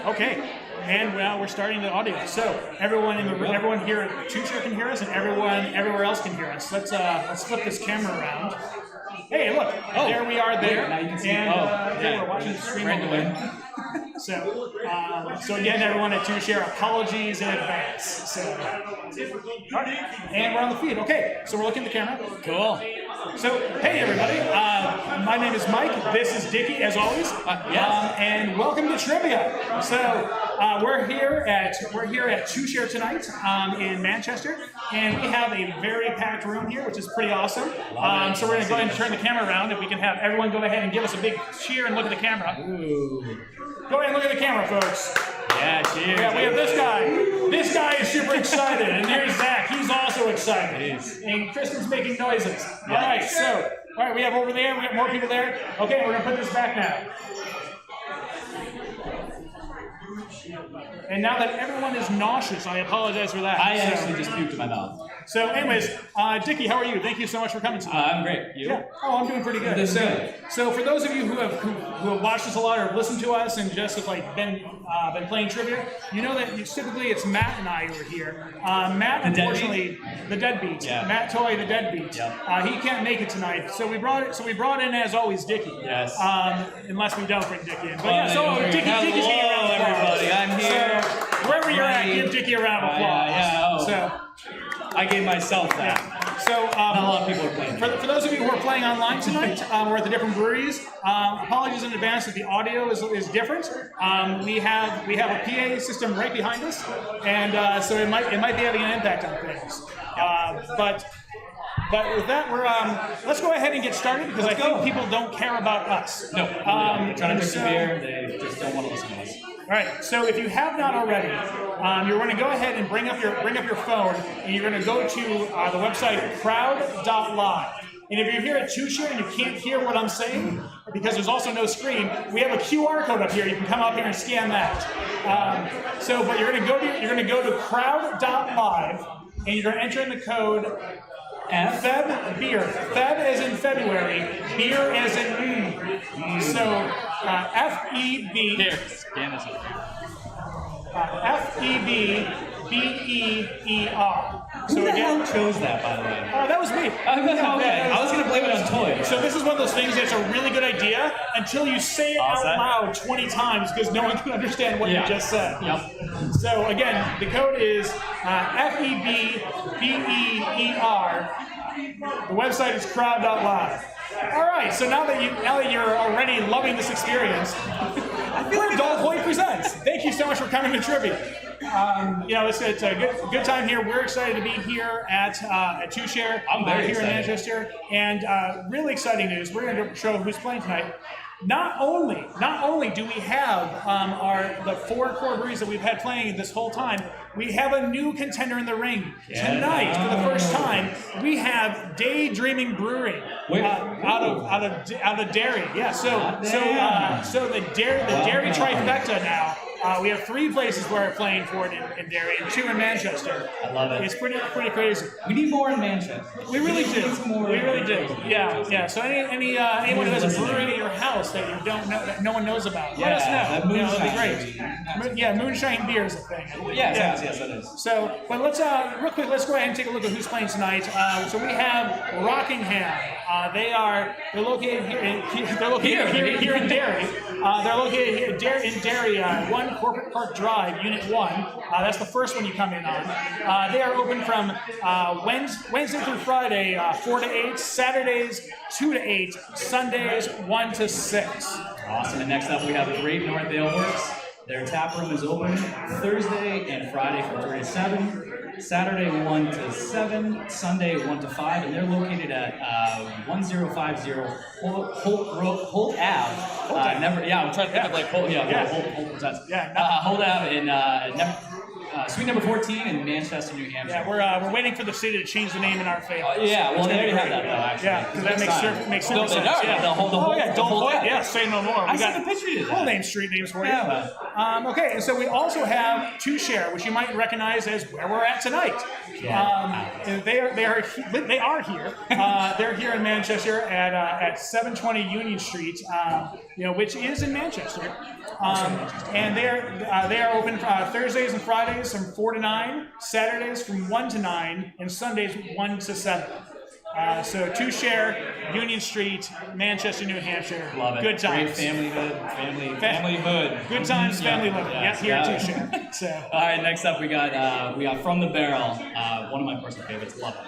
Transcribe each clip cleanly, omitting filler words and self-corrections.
Okay, and now we're starting the audio. So everyone in the everyone here at Two Share can hear us, and everyone everywhere else can hear us. Let's flip this camera around. Hey, look! Oh, there we are there, now you can see. and we're watching the stream over there. So again, everyone at Two Share, apologies in advance. So, and we're on the feed. Okay, so we're looking at the camera. Cool. So, hey everybody, my name is Mike, this is Dickie as always, yes. And welcome to Trivia. So, we're here at Two Share tonight in Manchester, and we have a very packed room here, which is pretty awesome. So we're going to go ahead and turn the camera around, if we can have everyone go ahead and give us a big cheer and look at the camera. Ooh. Go ahead and look at the camera, folks. Yeah, cheers. Yeah, we have this guy. This guy is super excited, and here's Zach. He's also excited. Jeez. And Kristen's making noises. All right, we have over there. We got more people there. Okay, we're gonna put this back now. And now that everyone is nauseous, I apologize for that. I actually just puked in my mouth. So, anyways, Dickie, how are you? Thank you so much for coming tonight. I'm great. You? Yeah. Oh, I'm doing pretty good. So for those of you who have watched us a lot or have listened to us and just have been playing trivia, you know that typically it's Matt and I who are here. Matt, unfortunately, the deadbeat. Yeah. Matt Toy, the deadbeat. Yep. He can't make it tonight, so we brought in as always Dickie. Yes. Unless we don't bring Dickie in. But yeah, so Dickie's hanging around. Hello, everybody. I'm here. So wherever you're at, give Dickie a round of applause. Yeah. So. I gave myself that. Yeah. So, not a lot of people are playing. For those of you who are playing online tonight, we're at the different breweries. Apologies in advance that the audio is different. We have a PA system right behind us, and so it might be having an impact on things. But with that, let's go ahead and get started because I think people don't care about us. No, they're trying to drink some beer. They just don't want to listen to us. All right. So if you have not already, you're going to go ahead and bring up your phone, and you're going to go to the website crowd.live. And if you're here at Two Share and you can't hear what I'm saying, because there's also no screen, we have a QR code up here. You can come up here and scan that. But you're going to go to crowd.live, and you're going to enter in the code Feb beer. Feb as in February, beer as in So F-E-B. Here, scan this. F-E-B-B-E-E-R. Who the hell chose that, by the way? That was me. Okay. I was going to blame it on Toy. So this is one of those things that's a really good idea until you say it out loud 20 times because no one can understand what you just said. Yep. So again, the code is F-E-B-B-E-E-R. The website is crowd.live. All right, so now that you're already loving this experience, we're Dolph Hoyt Presents. Thank you so much for coming to Trivia. It's a good time here. We're excited to be here at Two Share. I'm very here excited. in Manchester, and really exciting news. We're going to show who's playing tonight. Not only do we have the 4 core breweries that we've had playing this whole time, we have a new contender in the ring. Tonight, for the first time, we have Daydreaming Brewing out of Derry. Yeah, so the Derry trifecta now. We have 3 places where we're playing for it in Derry and 2 in Manchester. I love it. It's pretty crazy. We need more in Manchester. We really do. We really do. Yeah. So anyone who has a brewery at your house that you don't know, that no one knows about, let us know. That'd be great. Yeah, moonshine beer is a thing. Yes, that is. So, but let's real quick. Let's go ahead and take a look at who's playing tonight. So we have Rockingham. They're located here in Derry. They're located here in Derry, 1 Corporate Park Drive, Unit 1. That's the first one you come in on. They are open from Wednesday through Friday, 4 to 8, Saturdays 2 to 8, Sundays 1 to 6. Awesome. And next up we have Great North Ale Works. Their tap room is open Thursday and Friday from 3 to 7, Saturday 1 to 7, Sunday 1 to 5, and they're located at 1050 Holt Ave. I'm trying to think of Holt Ave in suite number 14 in Manchester, New Hampshire. Yeah, we're waiting for the city to change the name in our favor. They already have that though, actually. Yeah, because that makes sense. Dolph Hoyt. Yeah, say no more. I sent a picture of that. Full name, street names for you. Yeah. Okay, and so we also have Two Share, which you might recognize as where we're at tonight. They are here. They're here in Manchester at 720 Union Street. which is in Manchester. And they are open Thursdays and Fridays from 4 to 9, Saturdays from 1 to 9, and Sundays 1 to 7. So Two Share, Union Street, Manchester, New Hampshire. Love it. Good times. Great family hood. Good times, family living. Yes, Here at Two Share. So. All right, next up we got From the Barrel, one of my personal favorites. Love it.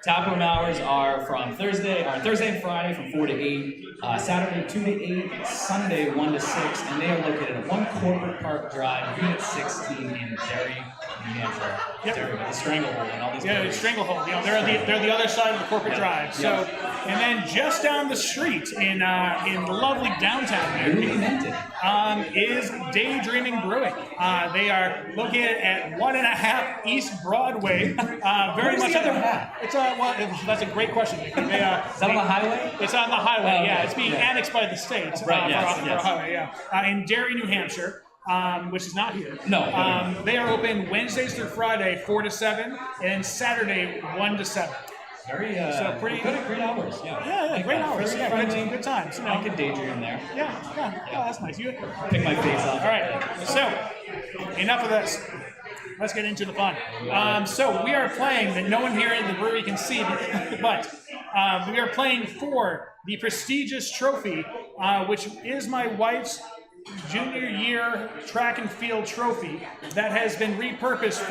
Taproom hours are from Thursday and Friday from 4 to 8, Saturday 2 to 8, Sunday 1 to 6, and they are located at 1 Corporate Park Drive, Unit 16 in Derry, New Hampshire. Yep. Derry, with the Stranglehold and all these. Yeah, the Stranglehold. They're the other side of the corporate drive. So, and then just down the street in lovely downtown is Daydreaming Brewing. They are located at 1.5 East Broadway. Very much the other half? It's that's a great question. Is that on the highway? It's on the highway. Oh, yeah, okay. it's being annexed by the state for a highway. Yeah, in Derry, New Hampshire. Which is not here. No. They are open Wednesdays through Friday, 4 to 7, and Saturday, 1 to 7. Very so pretty great hours. Yeah, great hours. Yeah, good times. I could daydream there. Yeah. Oh, that's nice. You pick my face off. All right. So enough of this. Let's get into the fun. So we are playing that no one here in the brewery can see, but we are playing for the prestigious trophy, which is my wife's junior year track and field trophy that has been repurposed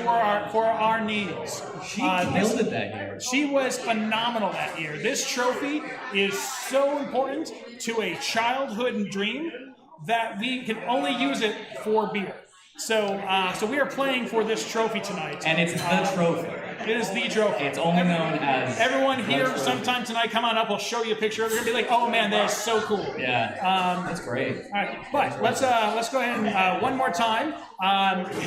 for our needs. She killed it that year. She was phenomenal that year. This trophy is so important to a childhood dream that we can only use it for beer. So we are playing for this trophy tonight. And it's the trophy. It is the trophy. It's only known as... Everyone here sometime tonight, come on up, we'll show you a picture of it. You're going to be like, oh man, that is so cool. Yeah, that's great. All right, but let's go ahead and one more time.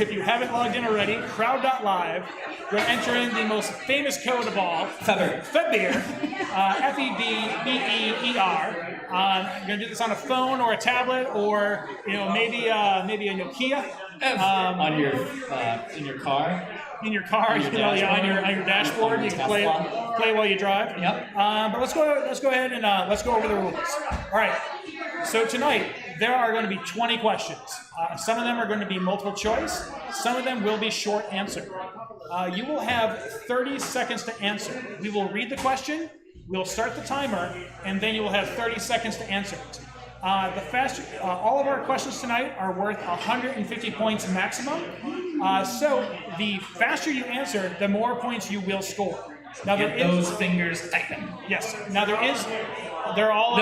If you haven't logged in already, crowd.live, you're entering the most famous code of all. FEBEER, FEBEER. You're going to do this on a phone or a tablet or maybe a Nokia. In your car. In your car, on your dashboard, you can play while you drive. Yep. But let's go ahead and let's go over the rules. All right. So tonight there are going to be 20 questions. Some of them are going to be multiple choice. Some of them will be short answer. You will have 30 seconds to answer. We will read the question. We'll start the timer, and then you will have 30 seconds to answer it. All of our questions tonight are worth 150 points maximum. So the faster you answer, the more points you will score. Now those fingers typing. Yes. Now there are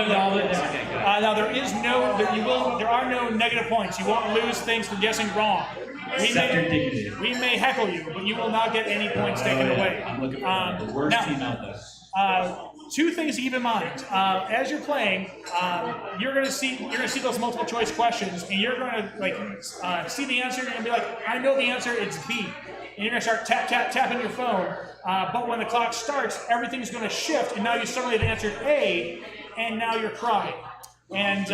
no negative points. You won't lose things for guessing wrong. We may heckle you, but you will not get any points taken away. I'm looking for the worst team out there. Two things to keep in mind. As you're playing, you're gonna see those multiple choice questions, and you're gonna see the answer. You're gonna be like, I know the answer. It's B, and you're gonna start tapping your phone. But when the clock starts, everything's gonna shift, and now you suddenly have answered A, and now you're crying. And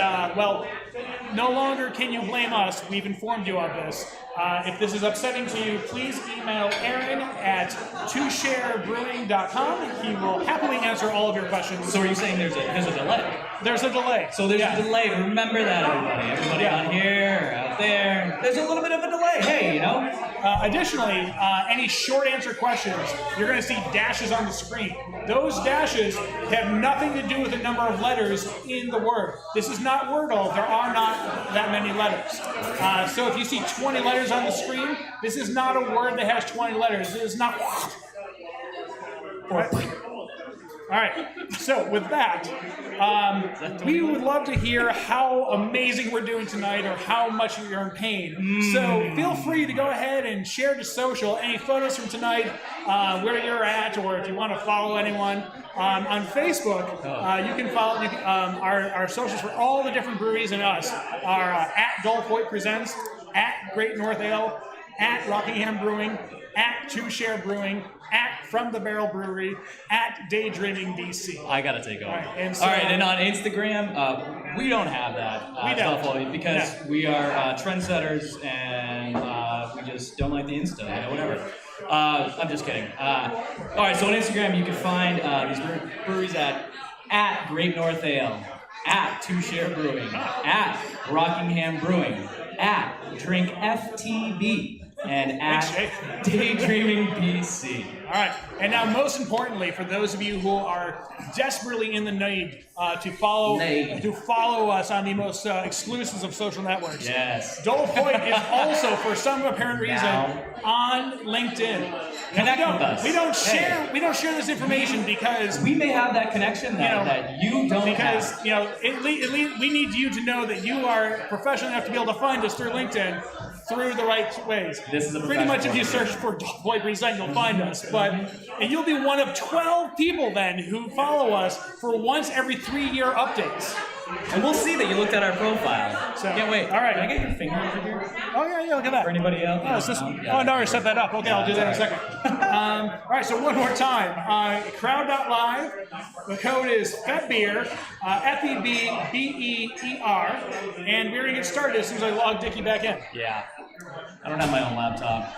no longer can you blame us. We've informed you of this. If this is upsetting to you, please email Aaron at twosharebrewing.com. He will happily answer all of your questions. So are you saying there's a delay? There's a delay. So there's a delay. Remember that, everybody. Everybody on here, out there. There's a little bit of a delay. Hey, Additionally, any short answer questions, you're going to see dashes on the screen. Those dashes have nothing to do with the number of letters in the word. This is not Wordle. There are not that many letters. So if you see 20 letters on the screen, this is not a word that has 20 letters. It is not. All right. So with that, we would love to hear how amazing we're doing tonight or how much you're in pain. So feel free to go ahead and share to social any photos from tonight, where you're at, or if you want to follow anyone. On Facebook, you can follow our socials for all the different breweries and us are at Dolph Hoyt Presents, at Great North Ale, at Rockingham Brewing, at Two Share Brewing, at From the Barrel Brewery, at Daydreaming DC. I gotta take over. All right, and on Instagram, we don't have that stuff because we are trendsetters and we just don't like the Insta, whatever. I'm just kidding. All right, so on Instagram you can find these breweries at Great North Ale, at Two Share Brewing, at Rockingham Brewing, at Drink FTB, and at Daydreaming BC. All right, and now most importantly, for those of you who are desperately in the need to follow us on the most exclusives of social networks, yes, Dolph Hoyt is also, for some apparent reason, on LinkedIn. Connect with us. We don't share this information because we may have that connection that you don't because, have. We need you to know that you are professional enough to be able to find us through LinkedIn through the right ways. This is a pretty much if you search for Dolph Hoyt Present, you'll find us. And you'll be one of 12 people then who follow us for once every 3-year updates. And we'll see that you looked at our profile. So, can't wait. All right. Can I get your finger over here? Oh, yeah, look at that. For anybody else? No, no, I set that up. Okay, I'll do that in a second. All right, so one more time. Crowd.live. The code is FEBBEER, FEBBEER. And we're going to get started as soon as I log Dickie back in. Yeah. I don't have my own laptop.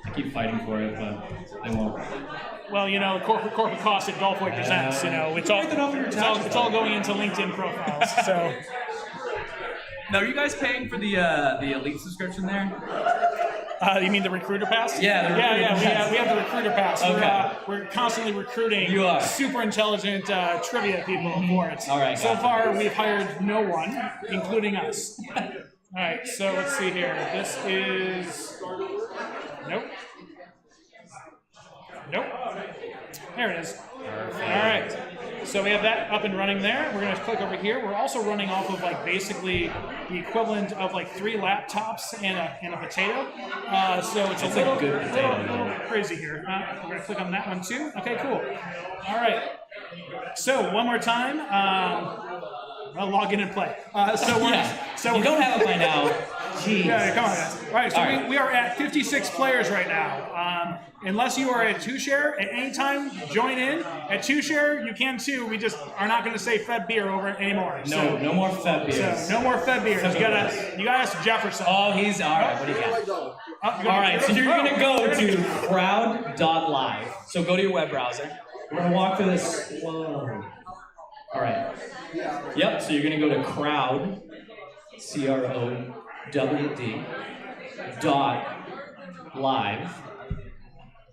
I keep fighting for it, but they won't. Well, corporate costs at Dolph Hoyt Presents. It's all going into LinkedIn profiles. So. Now, are you guys paying for the elite subscription there? You mean the recruiter pass? Yeah, we have the recruiter pass. Okay. We're constantly recruiting super intelligent trivia people for it. All right. So far, we've hired no one, including us. All right, so let's see here. This is... Nope. There it is. Perfect. All right. So we have that up and running there. We're going to click over here. We're also running off of basically the equivalent of 3 laptops and a potato. So it's a little crazy here. We're going to click on that one too. Okay, cool. All right. So one more time. I'll log in and play. So you don't have it by now. Jeez. Yeah, come on, guys. All right, so we are at 56 players right now. Unless you are at Two Share, at any time, join in. At Two Share, you can too. We just are not going to say Fed beer over it anymore. No more Fed beers. So no more Fed beers. You gotta ask Jefferson. Oh, he's all right. What do you got? All right, so you're going to go to crowd.live. So go to your web browser. We're going to walk through this. Whoa. All right. Yep. So you're going to go to crowd, CROWD, .live.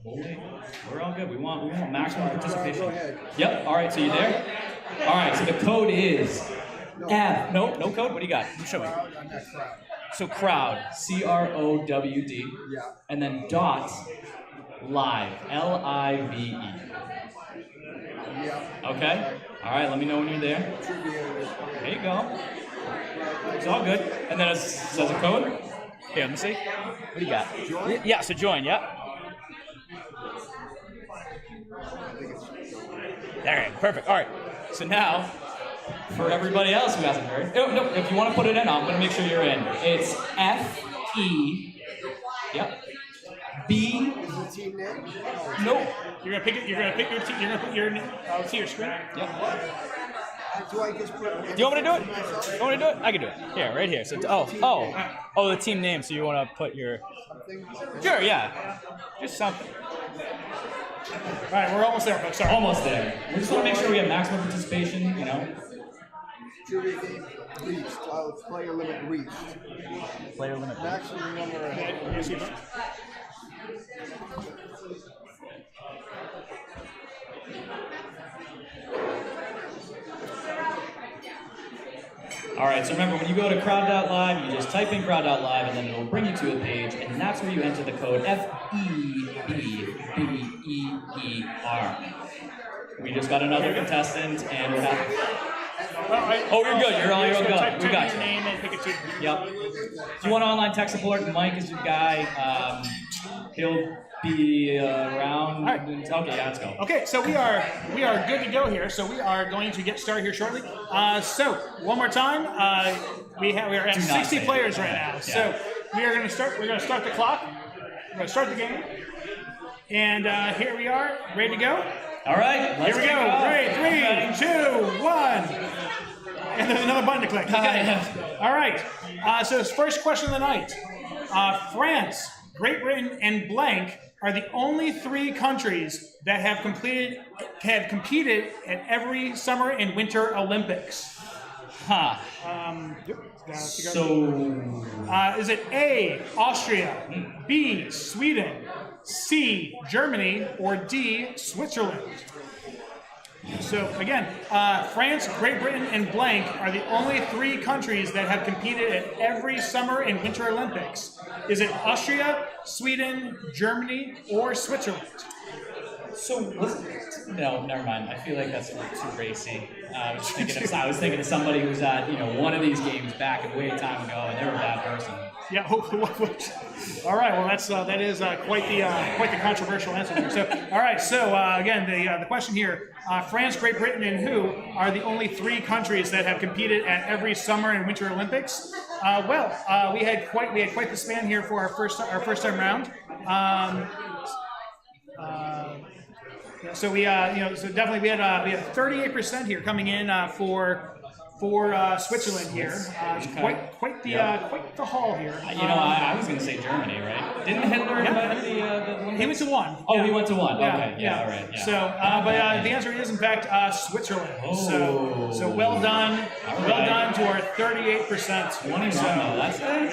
We're all good. We want maximum participation. Yep. All right. So you there? All right. So the code is F. No code. What do you got? Show me. So crowd, CROWD, and then .live, LIVE. Okay. All right. Let me know when you're there. There you go. It's all good. And then it says a code. Here, let me see. What do you got? Join? Yeah, so join, yep. All right, perfect. All right. So now, for everybody else who hasn't heard, no, if you want to put it in, I'm going to make sure you're in. It's FE. Yep. B. Nope. You're gonna pick it. You're gonna pick your team. You're gonna put your. See your screen. Yep. Do you want me to do it? You want me to do it? I can do it. Here, right here. So, the team name. So you want to put your? Sure, yeah. Just something. All right, we're almost there, folks. Sorry. Almost there. We just want to make sure we have maximum participation. Trivia game reached. Player limit reached. Player limit. Maximum number. All right, so remember, when you go to crowd.live, you just type in crowd.live, and then it'll bring you to a page, and that's where you enter the code FEBBEER. We just got another contestant, and we're happy. Oh, you're good. You're all good. We got you. Name and pick a team. Yep. If you want online tech support, Mike is your guy. He'll be around. Right. Okay, yeah, let's go. Okay, so we are good to go here. So we are going to get started here shortly. So one more time, we are at 60 players right now. Yeah. So we are going to start. We're going to start the clock. We're going to start the game. And here we are, ready to go. All right, let's here we go. Ready, 3, 2, 1. And there's another button to click. Okay. All right. So this first question of the night: France, Great Britain, and blank are the only 3 countries that have competed at every Summer and Winter Olympics. Huh. Yep. So, Is it A, Austria, B, Sweden, C, Germany, or D, Switzerland? So again, France, Great Britain, and blank are the only 3 countries that have competed at every Summer and Winter Olympics. Is it Austria, Sweden, Germany, or Switzerland? no, never mind. I feel like that's a little too racy. I was thinking of somebody who was at one of these games back in way time ago, and they were a bad person. Yeah. All right. Well, that is quite the controversial answer there. So, all right. So again, the question here: France, Great Britain, and who are the only 3 countries that have competed at every Summer and Winter Olympics? We had quite the span here for our first time round. So we so definitely we had 38% here coming in for Switzerland here. Quite the haul here. I was going to say Germany, right? Didn't Hitler invent the He went to 1. Oh, yeah. he went to 1. Yeah, Okay, yeah, all right. Yeah. So, the answer is in fact Switzerland. Oh. So well done, All well right. done to our 38%. 21, So, though. That's when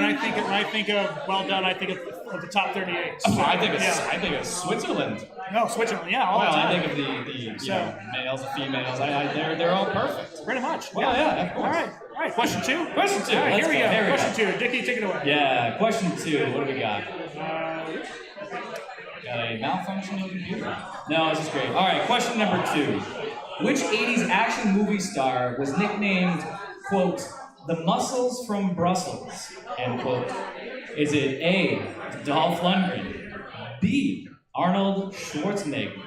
I think of well done, I think of the top 38. So, I think yeah. of Switzerland. No, Switzerland. Yeah, all Well, the time. I think of the males and females. They're all perfect. Pretty much. Well, yeah, of course. All right. Question 2. Question 2. All right, Let's here we go. Here we Question go. 2. Dickie, take it away. Yeah, question 2. What do we got? Got a malfunctioning computer. No, this is great. All right, question number 2. Which 80s action movie star was nicknamed, quote, the muscles from Brussels, end quote? Is it A, Dolph Lundgren, B, Arnold Schwarzenegger,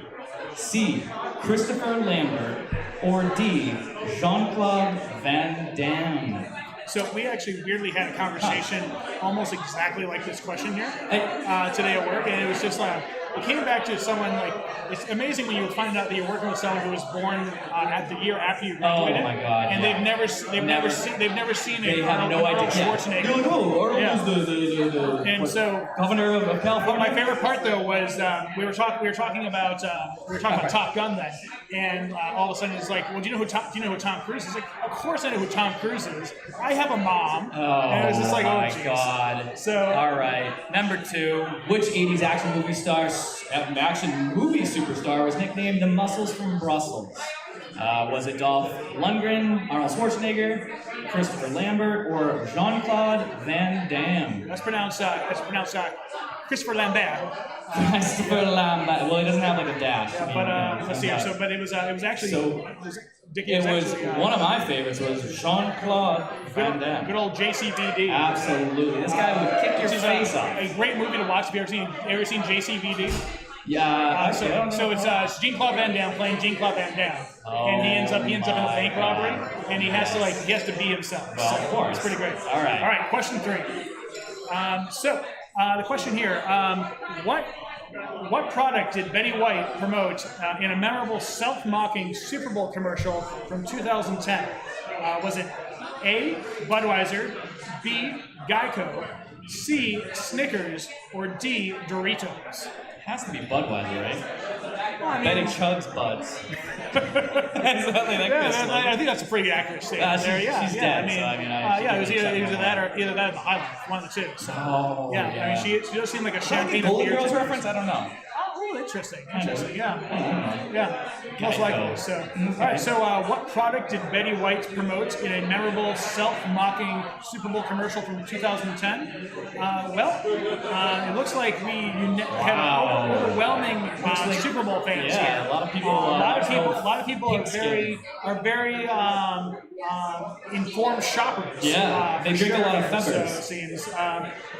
C, Christopher Lambert, or D, Jean-Claude Van Damme? So we actually weirdly had a conversation almost exactly like this question here today at work, and it was just like it came back to someone like it's amazing when you find out that you're working with someone who was born at the year after you graduated. Oh my God! And yeah. they've never seen They it. have no idea. Schwarzenegger. You're like, oh, Arnold Yeah. was the And so governor of California. my favorite part though was we were talking about Top Gun then, and all of a sudden it's like, well, do you know who Tom Cruise is? Like, of course I know who Tom Cruise is. I have a mom. Oh And it was just like, my geez. God! So all right, number 2. Which 80s action movie superstar was nicknamed the Muscles from Brussels? Was it Dolph Lundgren, Arnold Schwarzenegger, Christopher Lambert, or Jean-Claude Van Damme? that's pronounced Christopher Lambert. Christopher Lambert. Well, he doesn't have like a dash. I mean, But let's see. but- So, but it was actually Dickie It was actually, one of my favorites was Jean-Claude Van Damme. good old JCVD. Absolutely, this guy would kick your This is face off. a great movie to watch. Have you ever seen JCVD? Yeah, So it's Jean-Claude Van Damme playing Jean-Claude Van Damme, and he ends up in a bank robbery, and he has to be himself. Well, so of course. it's pretty great. All right. Question 3. The question here: What product did Betty White promote in a memorable self-mocking Super Bowl commercial from 2010? Was it A, Budweiser, B, Geico, C, Snickers, or D, Doritos? It has to be Budweiser, right? Well, I mean, Betty chugs buds. That's something like this. I think that's a pretty accurate statement there. She's dead, I mean, so I mean, it was either that or the highlight, one of the two. So, Oh, yeah. I mean, she does seem like a champagne Golden beer Girls type reference? I don't know. Oh, interesting. Mm-hmm. Yeah. Most likely. So, all right. So, what product did Betty White promote in a memorable self-mocking Super Bowl commercial from 2010? It looks like we had an overwhelming Super Bowl fans here. Yeah, a lot of people. A lot of people are very informed shoppers. Yeah, they drink a lot of So Febbers. it seems.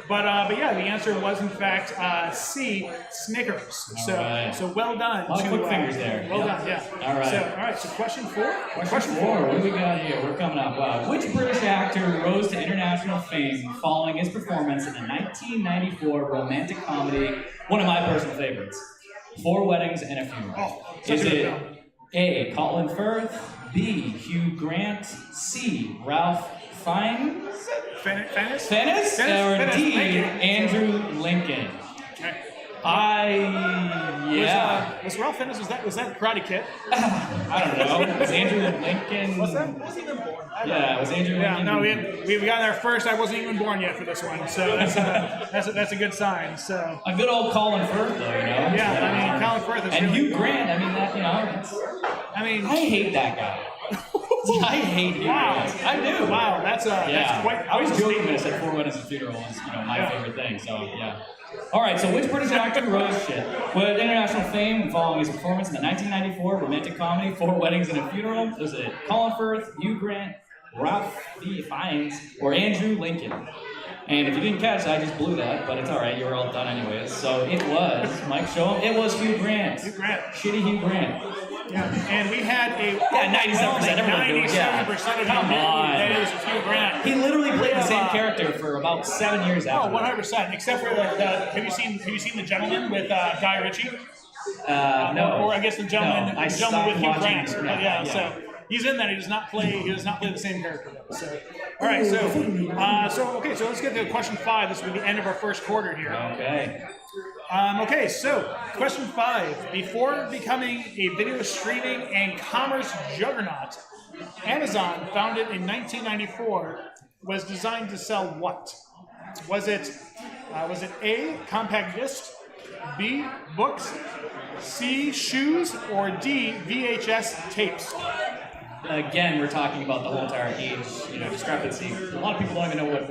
But yeah, the answer was in fact C, Snickers. So well done. A lot of quick fingers there. Well Yep. done. Yeah. All right. All right. So question 4. Question 4. What do we got here? We're coming up. Which British actor rose to international fame following his performance in the 1994 romantic comedy, one of my personal favorites, 4 Weddings and a Funeral? Oh, Is such a good it film. A, Colin Firth, B, Hugh Grant, C, Ralph Fiennes, Fiennes? or Fiennes, D, thank you. Andrew Lincoln? Okay. Was Ralph Fiennes, was that Karate Kid? I don't know. Was Andrew Lincoln? What's that? Yeah, was Andrew Yeah, Lincoln? no, we got there first. I wasn't even born yet for this one, so that's a good sign. So A good old Colin Firth, though, you know? yeah, I mean, Colin Firth is And really, Hugh Grant, I mean, that, you know, that's, I mean, I hate that guy. I hate Hugh wow, Grant. I do. Wow, that's quite. I was a joking statement. when I said Four Weddings and Funeral is, you know, my favorite thing. So yeah. All right. So which British actor rose shit with international fame following his performance in the 1994 romantic comedy Four Weddings and a Funeral? Was it Colin Firth, Hugh Grant, Ralph Fiennes, or Andrew Lincoln? And if you didn't catch that, I just blew that, but it's all right. You were all done anyways. So it was Mike. Show him. It was Hugh Grant. Hugh Grant. Shitty Hugh Grant. Yeah, and we had a 97%. Everyone knew it. Yeah. 97% of Come you on. that it was Hugh Grant. He literally played the same character for about 7 years Oh, after. 100%. Except for have you seen The Gentleman with Guy Ritchie? No. Or I guess the gentleman, No, I the gentleman with stopped Hugh watching Grant. it. Yeah, Yeah. so he's in that. He does not play the same character though. So, all right. So let's get to question 5. This will be the end of our first quarter here. Okay. Okay, so question 5. Before becoming a video streaming and commerce juggernaut, Amazon, founded in 1994, was designed to sell what? Was it A, compact discs, B, books, C, shoes, or D, VHS tapes? Again, we're talking about the whole entire age, you know, discrepancy. A lot of people don't even know what,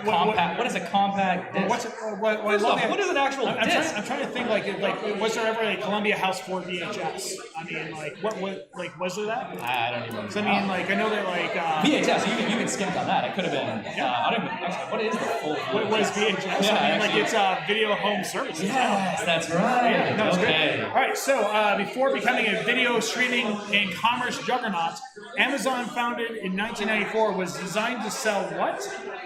compact. What is a compact disc? What is an actual disc? I'm trying to think like was there ever a Columbia House 4 VHS? I mean, was there that? I don't even know. So, I mean, I know that VHS. You can skimp on that. It could have been. I don't even. Actually, what is the full? What was VHS? Yeah, I mean, actually. it's video home services. Yes, that's right. Yeah, no, it's okay. great. All right, so before becoming a video streaming and commerce juggernaut, Amazon, founded in 1994, was designed to sell what?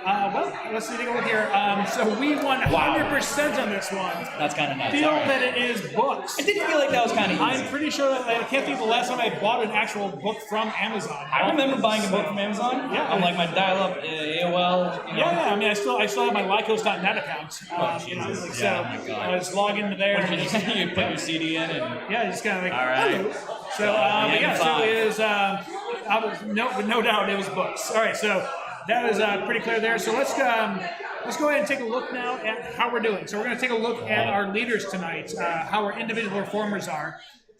Well, let's take a look here. So we won 100% on this one. That's kind of nuts. Feel All right. that it is books. I did feel like that was kind of easy. I'm pretty sure that I can't think of the last time I bought an actual book from Amazon. I remember buying a book from Amazon. Yeah. On like my dial-up AOL. You know. Yeah. I mean, I still have my Lycos.net account. Jesus. So Yeah, my God. I just log into there. What did you you put your CD in and. Yeah, just kind of like. All right. Hello. So but yeah, so five. it is. No doubt it was books. All right, so that was pretty clear there. So let's go ahead and take a look now at how we're doing. So we're going to take a look at our leaders tonight, how our individual performers are,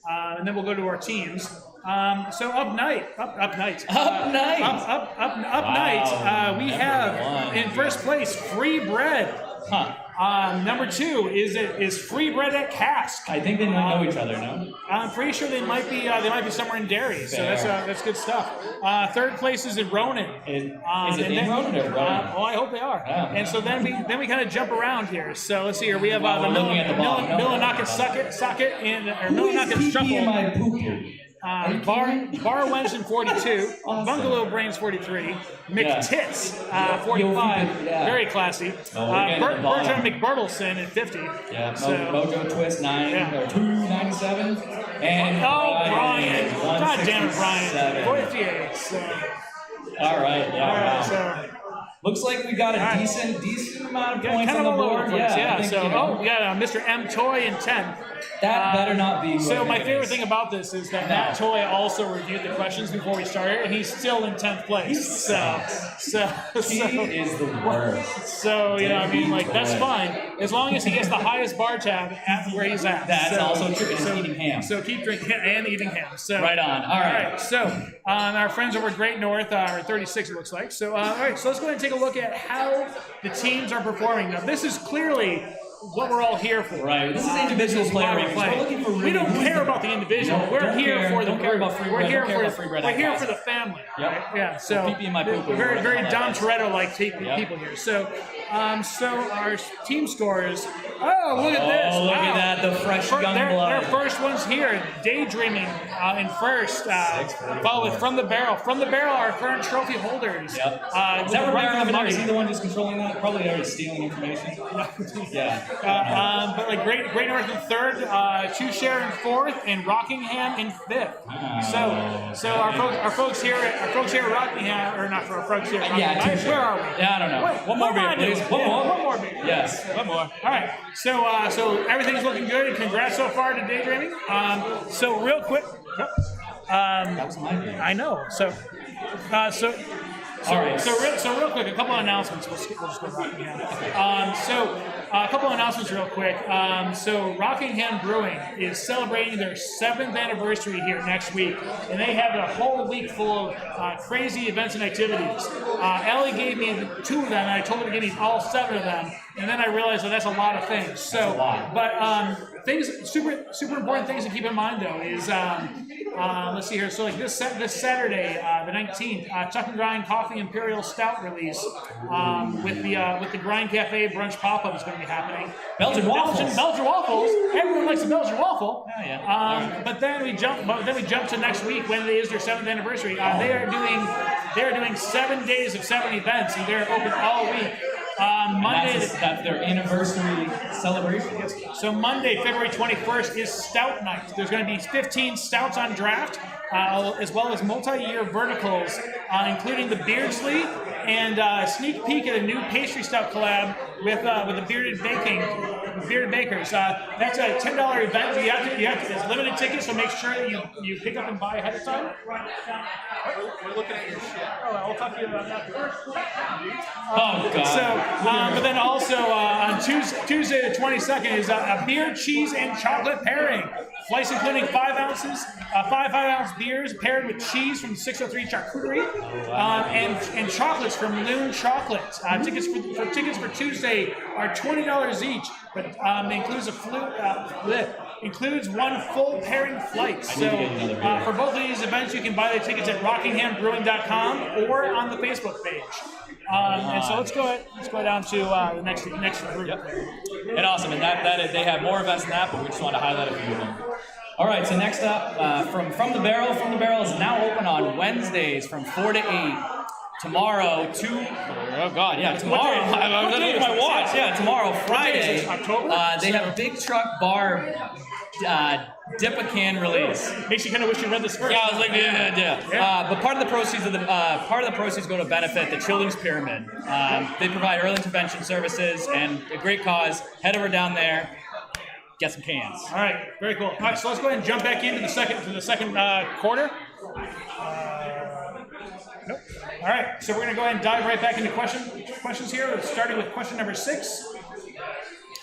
and then we'll go to our teams. So up night, we have in first place Free Bread. Huh. Number 2 is Free Bread at Cask. I think they might know each other, no? I'm pretty sure they might be somewhere in Derry, so Fair. that's good stuff. Third place is in Ronan. Is it and in then- Ronan or Ronan? I hope they are. Yeah. And so then we kind of jump around here. So let's see here. We have Well, the we're looking at the bottom. Millinocket Socket and or Millinocket Shuffle. my poo-poo? Bar Wenson 42, Awesome. Bungalow Brains 43, McTits 45, You'll keep it, yeah. very classy. Oh, we're getting to the bottom. Bertrand McBurtleson at 50. Yeah, So, Mojo Twist 9 Yeah. or 297. And Brian! is God damn it, 167. Brian! 58. So, All right, yeah. all right, Wow. so. Looks like we got a right. decent amount of Yeah, points kind on of the all over board. the place. Yeah. I think, So, you know, we got Mr. M. Toy in 10. that better not be. So what my it favorite is. thing about this is that No. Matt Toy also reviewed the questions before we started, and he's still in 10th place. So He is the worst. So I mean, that's fine as long as he gets the highest bar tab at where he's at. That's So- also true. And he's eating ham. So keep drinking and eating ham. So Right on. All right. So our friends over at Great North are 36, it looks like. So all right. So let's go ahead and take a look at how the teams are performing. Now this is clearly what we're all here for. Right. This is individual This is why player we ratings. play. We're looking for We really don't who's care the- about the individual. No, We're don't here care. for the. Don't care about free We're bread. here Don't care for about free bread We're at here gas. for the family. Yep. Right? Yeah. So Pee-pee in my poo-poo. we're very, very All that Dom is. Toretto like Yep. people here. So, so our team scores. Oh, look at this! Oh, look Wow. at that. The fresh young their blood. first one's here, Daydreaming in first, followed with From the Barrel. From the Barrel, our current trophy holders. Yep. Is that Romero over there? Is he the one just controlling that? Probably already stealing information. Yeah. But like Great North in third, Two-Share in fourth, and Rockingham in fifth. So our folks here at Rockingham, or not for our folks here. Where are we? Yeah, I don't know. Wait, one more beer, please. One more beer. Yes, one more. All right. So everything's looking good, and congrats so far to Daydreaming. So real quick. That was my beer. I know. So real quick, a couple of announcements. We'll just go Rockingham. A couple of announcements real quick. So Rockingham Brewing is celebrating their 7th anniversary here next week, and they have a whole week full of crazy events and activities. Ellie gave me 2 of them, and I told her to give me all 7 of them, and then I realized that that's a lot of things. So, super important things to keep in mind though is let's see here. So like this Saturday, the 19th, Chuck and Grind Coffee Imperial Stout release with the Grind Cafe brunch pop-up is going to be happening. Belgian waffles. Belgian waffles. Everyone likes a Belgian waffle. Oh, yeah. But then we jump to next week. Wednesday is their 7th anniversary. They are doing 7 days of 7 events, and they're open all week. Monday. That's their anniversary celebration. So Monday, February 21st is Stout Night. There's going to be 15 stouts on draft, as well as multi-year verticals, including the Beardsley and a sneak peek at a new pastry stout collab with the Bearded Bakers. That's a $10 event. It's limited tickets, so make sure that you pick up and buy ahead of time. We're looking at your shit. I'll talk to you about that first. Oh, God. But then also on Tuesday the 22nd is a beer, cheese, and chocolate pairing. Flights including 5 ounces, 5-ounce beers paired with cheese from 603 Charcuterie, and chocolates from Loon Chocolate. Tickets for Tuesday are $20 each, but includes 1 full pairing flight. So for both of these events, you can buy the tickets at rockinghambrewing.com or on the Facebook page. And so let's go down to the next group. Yep. And awesome, and that they have more events than that, but we just want to highlight a few of them. All right, so next up, from the Barrel. From the Barrel is now open on Wednesdays from 4 to 8. Tomorrow, tomorrow. I'm looking at my watch. Yeah, tomorrow, Friday. October? They have a Big Truck Bar dip a can release. Makes you kind of wish you read this first. Yeah, I was like, yeah. But part of the proceeds go to benefit the Children's Pyramid. They provide early intervention services and a great cause. Head over down there, get some cans. All right, very cool. All right, so let's go ahead and jump back into the second quarter. Nope. All right, so we're going to go ahead and dive right back into questions here, starting with question number 6.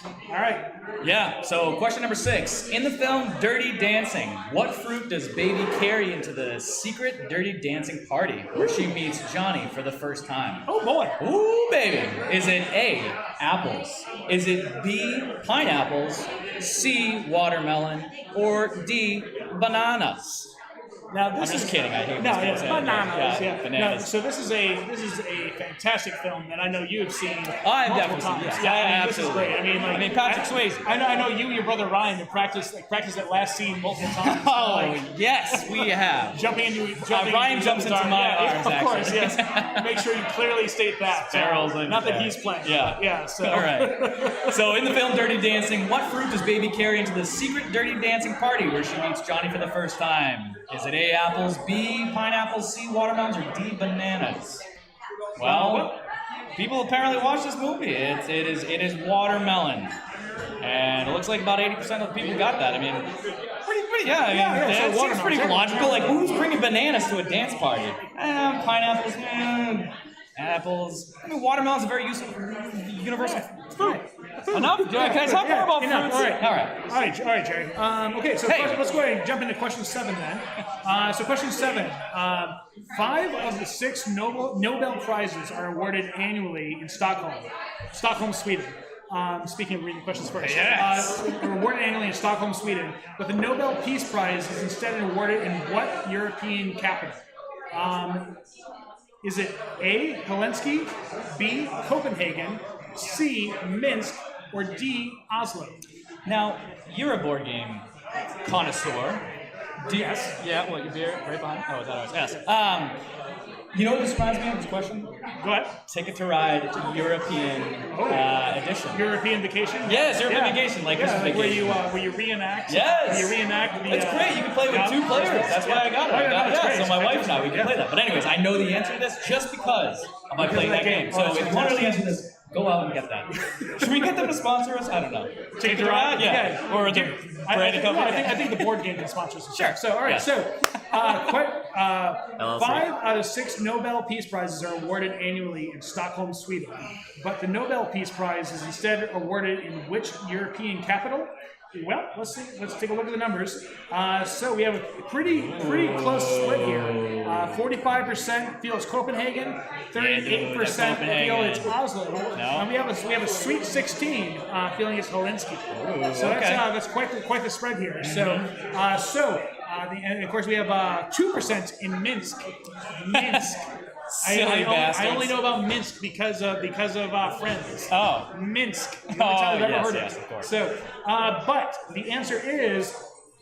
All right. Yeah, so question number 6. In the film Dirty Dancing, what fruit does Baby carry into the secret Dirty Dancing party where she meets Johnny for the first time? Oh, boy. Ooh, baby. Is it A, apples? Is it B, pineapples? C, watermelon? Or D, bananas? Now I'm just kidding. I hate it's bananas. Yeah. Bananas. No, so this is a fantastic film that I know you have seen. I've multiple definitely seen times. it. Yeah, Yeah, this is absolutely. great. I mean, Patrick Swayze. I know you and your brother Ryan have practiced that last scene multiple times. Oh, yes, we have. Ryan jumps into my arms, of course, actually. yes. Make sure you clearly state that. Not that he's playing. Yeah. Yeah. So. All right. So in the film Dirty Dancing, what fruit does Baby carry into the secret Dirty Dancing party where she meets Johnny for the first time? Is it A, apples, B, pineapples, C, watermelons, or D, bananas? Well, people apparently watch this movie. It is watermelon, and it looks like about 80% of the people got that. I mean, pretty. Yeah, I mean, it seems pretty logical. Like, who's bringing bananas to a dance party? Pineapples, apples. I mean, watermelon's a very useful, universal fruit. Enough? Can I talk more about fruits? All right, Jerry. Okay, so let's go ahead and jump into question 7 then. So question 7. 5 of the 6 Nobel Prizes are awarded annually in Stockholm, Sweden. Speaking of reading questions first. Yes. Are awarded annually in Stockholm, Sweden, but the Nobel Peace Prize is instead awarded in what European capital? Is it A, Helsinki, B, Copenhagen, C, Minsk, or D, Oslo? Now, you're a board game connoisseur. Yes. Yeah, what, your beer right behind? Oh, I thought it was yes. You know what this reminds me of, this question? Go ahead. Ticket to Ride European edition. European vacation? Yes, European vacation, like Christmas vacation. Where you reenact. Yes. You reenact the. It's great. You can play with 2 players. That's why I got it. So my wife and I, we can play that. But anyways, I know the answer to this just because of I played that game. So if you want to really answer this, go out and get that. Should we get them to sponsor us? I don't know. Ticket to Ride? Yeah. Or the branded company? I think the board game can sponsor us. Sure. So, all right. Yeah. So, 5 out of 6 Nobel Peace Prizes are awarded annually in Stockholm, Sweden. But the Nobel Peace Prize is instead awarded in which European capital? Well, let's see. Let's take a look at the numbers. So we have a pretty close split here. 45% feel it's Copenhagen, 38% feel it's Oslo, and we have a sweet 16 feeling it's Helsinki. So that's quite the spread here. So and of course we have 2% in Minsk. I only know about Minsk because of friends. Oh. Minsk. Oh, I've ever heard yes, it. of course. So, but the answer is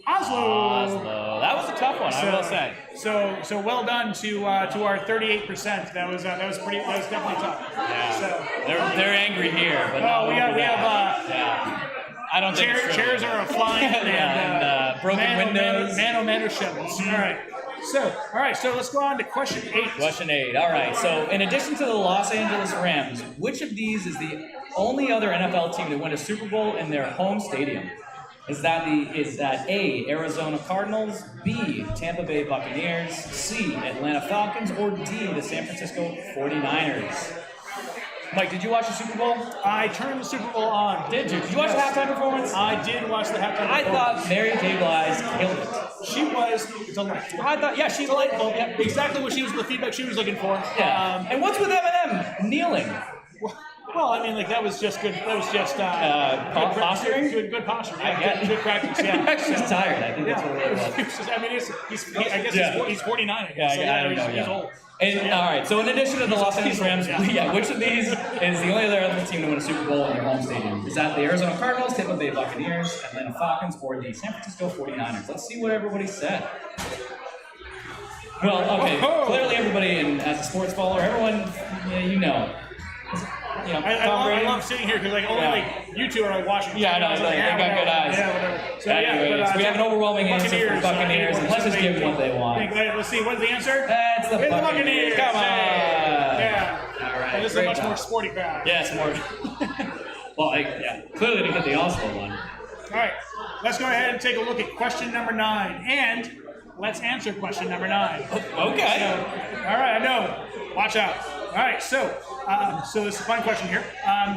Oslo. Oslo. That was a tough one, I will say. So well done to our 38%. That was definitely tough. Yeah. So they're angry here, but we have yeah. I don't think chairs are flying and broken windows. Man shovels. All right. So let's go on to question 8. Question 8. All right. So in addition to the Los Angeles Rams, which of these is the only other NFL team to win a Super Bowl in their home stadium? Is that A, Arizona Cardinals, B, Tampa Bay Buccaneers, C, Atlanta Falcons, or D, the San Francisco 49ers? Mike, did you watch the Super Bowl? I turned the Super Bowl on. Did you? Did you watch the halftime performance? I did watch the halftime performance. I thought Mary J. Blige killed it. She was delightful. I thought, yeah, she's delightful. Yeah, exactly what the feedback she was looking for. Yeah. And what's with Eminem kneeling? Well, I mean, like that was just good. That was just posturing. Good posture. I get it. Good practice. Yeah. Actually, he's tired. I think that's what it was. I mean, I guess he's 49. I guess. He's old. And, all right, so in addition to the Los Angeles Rams, which of these is the only other team to win a Super Bowl in their home stadium? Is that the Arizona Cardinals, Tampa Bay Buccaneers, Atlanta Falcons, or the San Francisco 49ers? Let's see what everybody said. Well, okay, clearly everybody, as a sports follower, everyone, you know. I love sitting here because only you two are watching. Yeah, I know. They got good eyes. Yeah, whatever. So, anyways, we have an overwhelming answer for the Buccaneers, and let's just give them what they want. Let's see. What's the answer? That's the Buccaneers. Come on. Yeah. All right. This is a much more sporty crowd. Yes, more. Well, clearly didn't get the Oslo one. All right. Let's go ahead and take a look at question number 9, and let's answer question number 9. Okay. So, all right. I know. Watch out. All right. So this is a fun question here.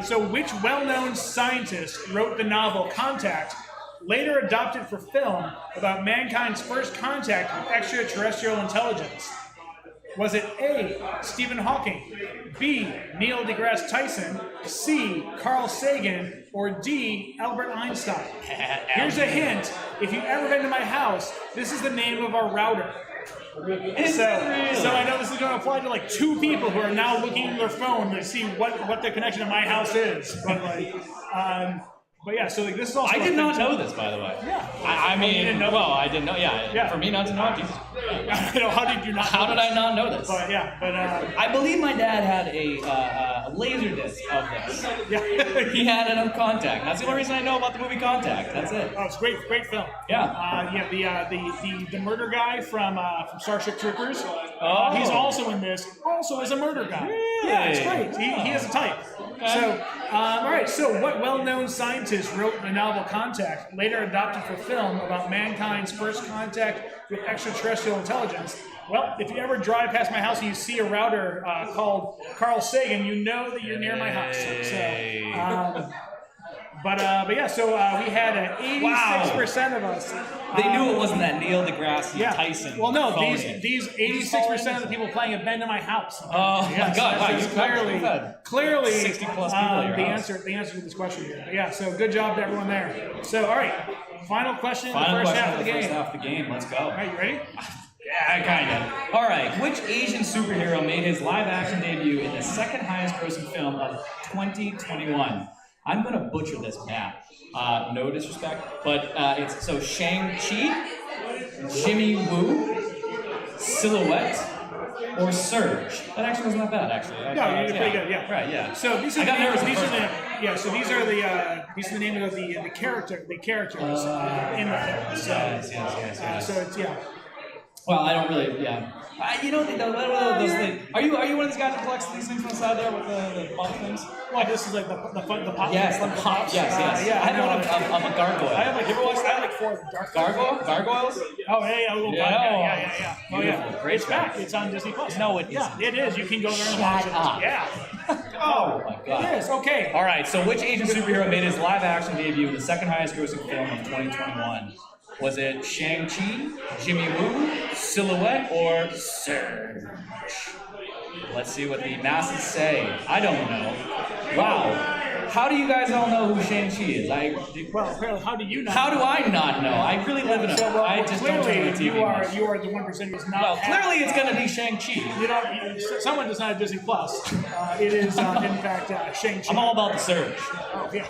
So which well-known scientist wrote the novel Contact, later adopted for film, about mankind's first contact with extraterrestrial intelligence? Was it A, Stephen Hawking, B, Neil deGrasse Tyson, C, Carl Sagan, or D, Albert Einstein? Here's a hint. If you've ever been to my house, this is the name of our router. So I know this is going to apply to 2 people who are now looking at their phone to see what the connection to my house is. But yeah, so this is also. I did not know this, by the way. Yeah. I mean, you didn't know I didn't know. Yeah. For me not to know, Jesus. How did you not? How did I not know this? But I believe my dad had a laser disc of this. Yeah. He had it on Contact. That's the only reason I know about the movie Contact. That's it. Oh, it's great film. Yeah. The murder guy from Starship Troopers. Oh. He's also in this. Also is a murder guy. Really? Yeah, it's great. He has a type. Okay. So, all right. So, what well-known scientist wrote the novel Contact, later adopted for film, about mankind's first contact with extraterrestrial intelligence? Well, if you ever drive past my house and you see a router called Carl Sagan, you know that you're near my house. So, but yeah, so we had 86% of us. They knew it wasn't that Neil deGrasse Tyson. Well, no, phone these 86% of the people playing have been to my house. Oh my God! Wow, you clearly 60 plus people at your house. The answer to this question here. But yeah, so good job to everyone there. So all right, final question. Final the first question half of the game. First half of the game. Let's go. All right, you ready? Yeah, kind of. All right. Which Asian superhero made his live-action debut in the second highest-grossing film of 2021? I'm going to butcher this, Matt. No disrespect, but it's so Shang-Chi, Jimmy Woo, Silhouette, or Surge. That actually wasn't that bad, actually. No, you did pretty good. Yeah. Right. Yeah. So these are I got nervous at these first. are the yeah. So these are the name of the characters in the film. So Yes. so it's Well, I don't really. Yeah. You know, those things. Are you one of these guys that collects these things on the side there with the pop things? Well, this is like the pop. Yes, the pop. Yes. Yeah, I have one of a gargoyle. I have like you ever watched? I have like 4 of the dark Gargoyles? Oh, hey, a little yeah. Oh, yeah. Beautiful. Great It's back. stuff. It's on Disney Plus. No, it Yeah, isn't. it is. You can go there and watch Shut it. up. Yeah. Oh my God. It is. Okay. All right. So, which Asian superhero made his live-action debut in the second highest-grossing film of 2021? Was it Shang-Chi, Jimmy Woo, Silhouette, or Surge? Let's see what the masses say. I don't know. Wow. How do you guys all know who Shang-Chi is? Well, apparently, how do you not? How do I not know? I really live in a. I just don't turn on the TV much. you are the 1% who's not. Well, clearly it's going to be Shang-Chi. You don't. Someone does not have Disney Plus. It is in fact Shang-Chi. I'm all about the Surge. Oh, yeah.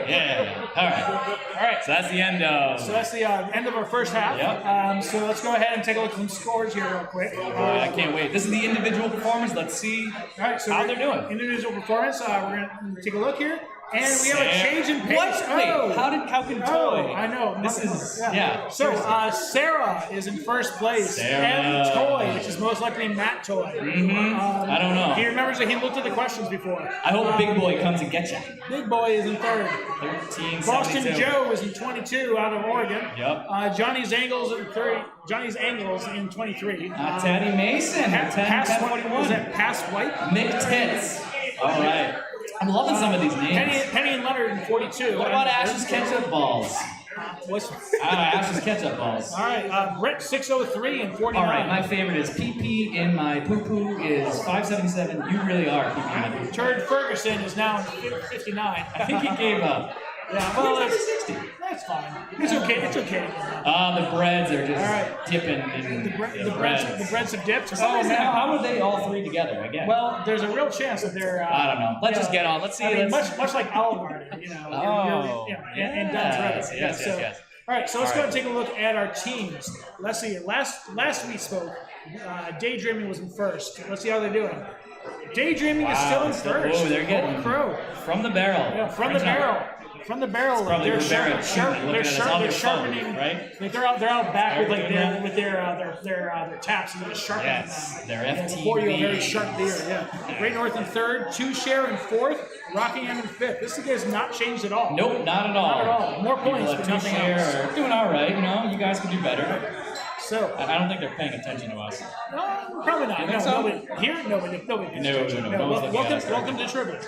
Yeah. All right. So that's the end of. So that's the end of our first half. Yep. So let's go ahead and take a look at some scores here real quick. I can't wait. This is the individual performance. Let's see All right, so how they're doing. Individual performance. We're gonna take a look here, and we have a change in pace. What? Wait, how can Toy? I know. This is yeah. So Sarah is in first place. Sarah. M Toy, which is most likely Matt Toy. I don't know. He remembers that he looked at the questions before. I hope Big Boy comes and gets you. Big Boy is in third. 13, Boston 72. Joe is in 22 out of Oregon. Yep. Johnny's Angles in 30. Johnny's Angles in 23. Teddy Mason. 10, Pass 21. Is that Pass White? Mick Tits. All right. I'm loving some of these names. Penny and Leonard in 42. What about Ash's ketchup balls? What's Ash's ketchup balls. all right? Brett 603 and 49. All right, my favorite is PP in my poo poo is 577. You really are PP in my poo poo. Turd Ferguson is now 59. I think he gave up. Yeah, well, That's that's, 60. that's fine. It's okay. It's okay. The breads are just All right. dipping in The breads have dipped. Oh man, how are they all three together again? Well, there's a real chance that they're. I don't know. Let's just get on. Let's see. I mean, let's... much like Olive Garden, you know. And Don's Reddit. Yes. All right, so let's All go right. and take a look at our teams. Let's see. Last we spoke, Daydreaming was in first. Let's see how they're doing. Daydreaming is still in first. Oh, they're getting Holy crow. from the barrel. Yeah, from the barrel. From the barrel, probably they're Rivera shooting, looking at his other sharpening. phone, right? Like they're out back with like their taps and they're just sharpening. Yes, them. their Yeah, before you a very FTV. sharp beer. Yeah. Great North in third, Two Share in fourth, Rockingham in fifth. This has not changed at all. Nope, not at all. Not at all. More People points, at but nothing Touche else. are doing all right. You know, you guys can do better. So I don't think they're paying attention to us. no, probably not. think No, so? nobody here. Nobody. No one's looking at us. Welcome to Trivia.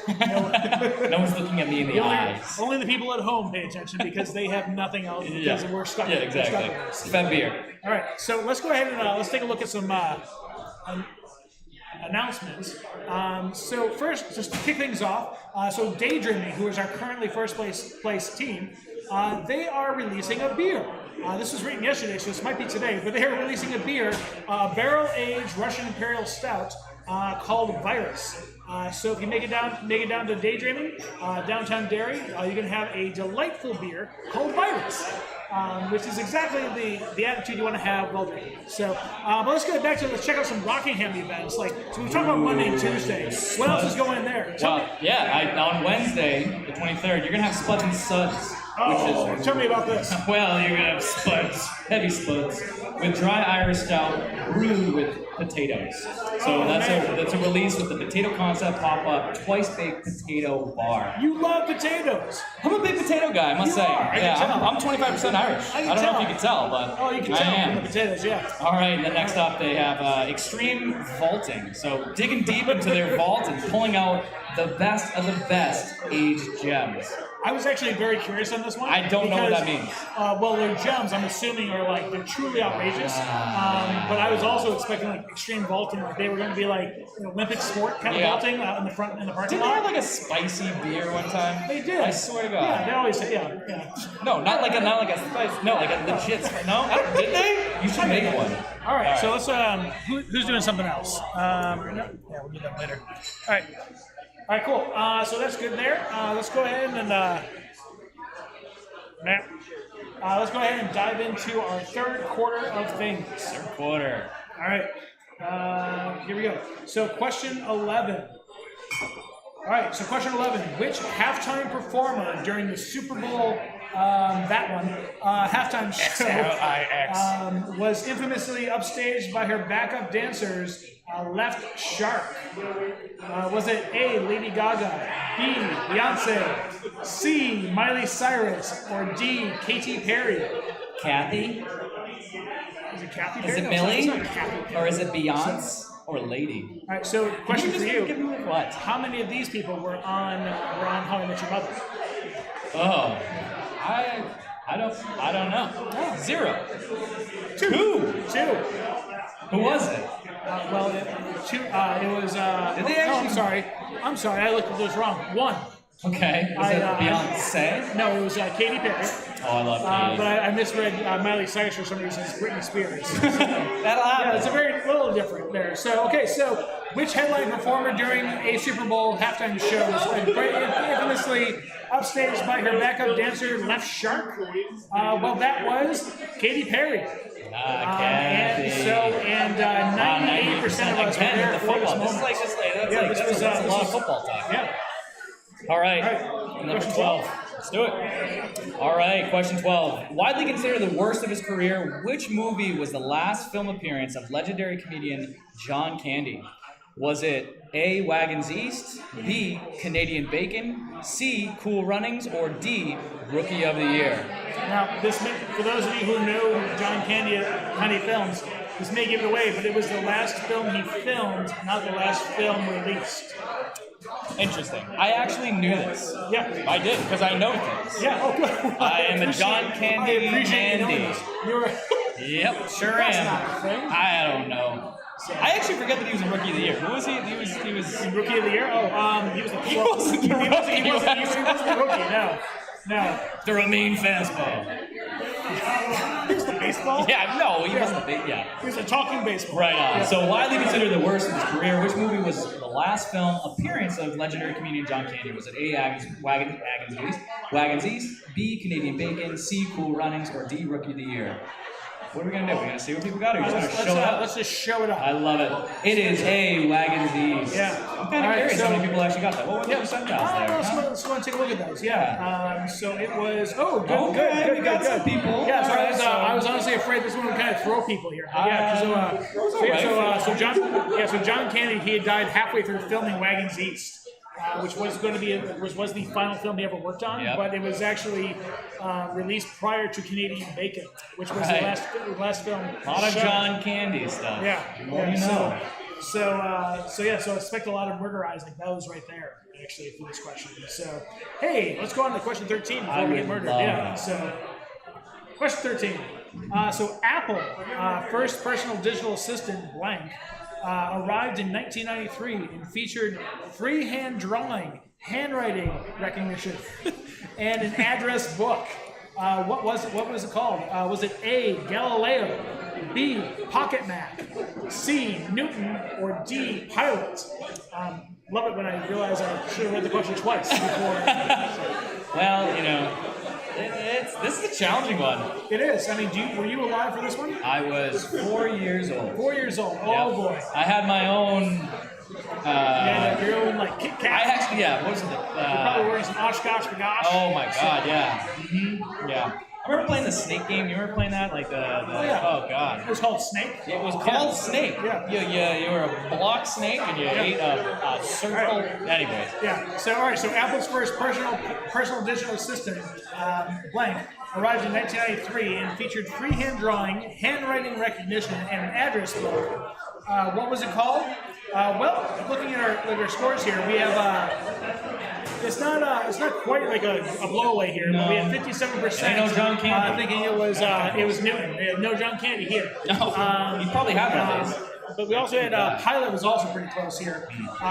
No one's looking at me in the eyes. Only the people at home pay attention because they have nothing else. Because we're stuck. Yeah, we're stuck exactly. with this. Fed beer. All right, so let's go ahead and let's take a look at some announcements. So first, just to kick things off, so Daydreaming, who is our currently first place team, they are releasing a beer. This was written yesterday, so this might be today, but they are releasing a beer, barrel-aged Russian Imperial Stout called Virus. So if you make it down to Daydreaming, downtown Derry, you can have a delightful beer called Virus. Which is exactly the attitude you want to have while drinking. So, but let's check out some Rockingham events. So we talked about Monday and Tuesday. What else is going there? On Wednesday, the 23rd, you're gonna have Spuds and Suds. Tell me about this. Well, you're gonna have spuds, heavy spuds, with dry Irish stout brewed with potatoes. So that's a release with the potato concept pop-up twice baked potato bar. You love potatoes. I'm a big potato guy, I must say. are. I can tell. I'm 25% Irish. I don't know if you can tell, but Oh, you can I tell am. from the potatoes, yeah. All right, and then next up they have extreme vaulting. So digging deep into their vault and pulling out the best of the best aged gems. I was actually very curious on this one. I don't know what that because, means. Well, their gems, I'm assuming, are like they're truly outrageous. But I was also expecting like extreme vaulting, like they were going to be like an Olympic sport kind of vaulting out in the parking Didn't they lot. have like a spicy beer one time? They did. I swear to God. Yeah, they always say, yeah. No, not like a spice. No, like a legit. No, did they? You should make one. All right, so let's. Who's doing something else? Yeah, we'll do that later. All right, cool. So that's good there. Let's go ahead and Matt. Let's go ahead and dive into our third quarter of things. Third quarter. All right. Here we go. So question 11. All right, so question 11. Which halftime performer during the Super Bowl, halftime show, was infamously upstaged by her backup dancers, Left Shark? Was it A, Lady Gaga, B, Beyonce, C, Miley Cyrus, or D, Katy Perry? Kathy? Is it Kathy Is Perry? it No, Millie? it's not Kathy Perry. Or is it Beyonce? Or Lady? All right, so question for Give you. me what? How many of these people were on How I Met Your Mother? Oh, I don't know. 0. Two. Who was it? It was. Did they No, actually? I'm sorry. I looked at this wrong. 1. Okay. Was it Beyonce? No, it was Katy Perry. Oh, I love Katy. But I misread Miley Cyrus for some reason. It's Britney Spears. That'll happen. Yeah, it's a very little different there. So which headline performer during a Super Bowl halftime show was infamously upstaged by her backup dancer, Left Shark? Well, that was Katy Perry. Kathy. And 98% of us were there for this moment. That's a lot of football talk. Yeah. All right. Number Question 12. Let's do it. All right, question 12. Widely considered the worst of his career, which movie was the last film appearance of legendary comedian John Candy? Was it A, Wagons East, B, Canadian Bacon, C, Cool Runnings, or D, Rookie of the Year? Now, for those of you who know John Candy films, this may give it away, but it was the last film he filmed, not the last film released. Interesting. I actually knew this. Yeah. I did, because I know things. Yeah, oh, good. I am a John Candy Mandy. Yep, sure That's am. not a thing. I don't know. I actually forget that he was a Rookie of the Year. Who was he? He was Rookie of the Year? He was the He wasn't the rookie. He wasn't the rookie, no. The Remain fastball. He was the baseball? Yeah, no, he wasn't the big. Yeah. He was a talking baseball. Right on. Yeah. So widely considered the worst of his career, which movie was the last film appearance of legendary comedian John Candy? Was it A, Wagons East, B, Canadian Bacon, C, Cool Runnings, or D, Rookie of the Year? What are we going to do? We're going to see what people got, or you're just going to show it up? Let's just show it up. I love it. It is A, Wagons East. Yeah. I'm kind of curious how many people actually got that. What were the percentiles there? Let's go and take a look at those. Yeah. So it was. Oh, good. Okay, good. we got some people. Yeah. So Alright, I was honestly afraid this one would kind of throw people here. So John Candy, he had died halfway through filming Wagons East. Which was going to be was the final film he ever worked on, but it was actually released prior to Canadian Bacon, which was the last film. A lot of John Candy stuff. Yeah. The more you know. So I expect a lot of murder eyes like those right there, actually, for this question. So, hey, let's go on to question 13 before we get murdered. Yeah. So, question 13. So Apple, first personal digital assistant, blank. Arrived in 1993 and featured freehand drawing, handwriting recognition, and an address book. What was it called? Was it A, Galileo, B, Pocket Mac, C, Newton, or D, Pilot? Love it when I realize I should have read the question twice before. Well, this is a challenging one. It is. I mean, were you alive for this one? I was 4 years old. 4 years old. Oh Yep. boy. I had my own. Your own Kit Kat. I actually, what was it? You're probably wearing some Oshkosh Bagosh. Oh my God, yeah. Yeah. I remember playing the Snake game. You remember playing that? Like oh God. It was called Snake. It was called Snake. Yeah. You were a block snake and you ate a circle. Right. Anyways. Yeah. So Apple's first personal digital assistant, blank, arrived in 1993 and featured freehand drawing, handwriting recognition, and an address book. What was it called? Well, looking at our scores here, we have. It's not quite like a blowaway here, but we had 57%. No John Candy. Thinking it was Newton. We had no John Candy here. No, you probably have one of these. But we also had Pilot was also pretty close here.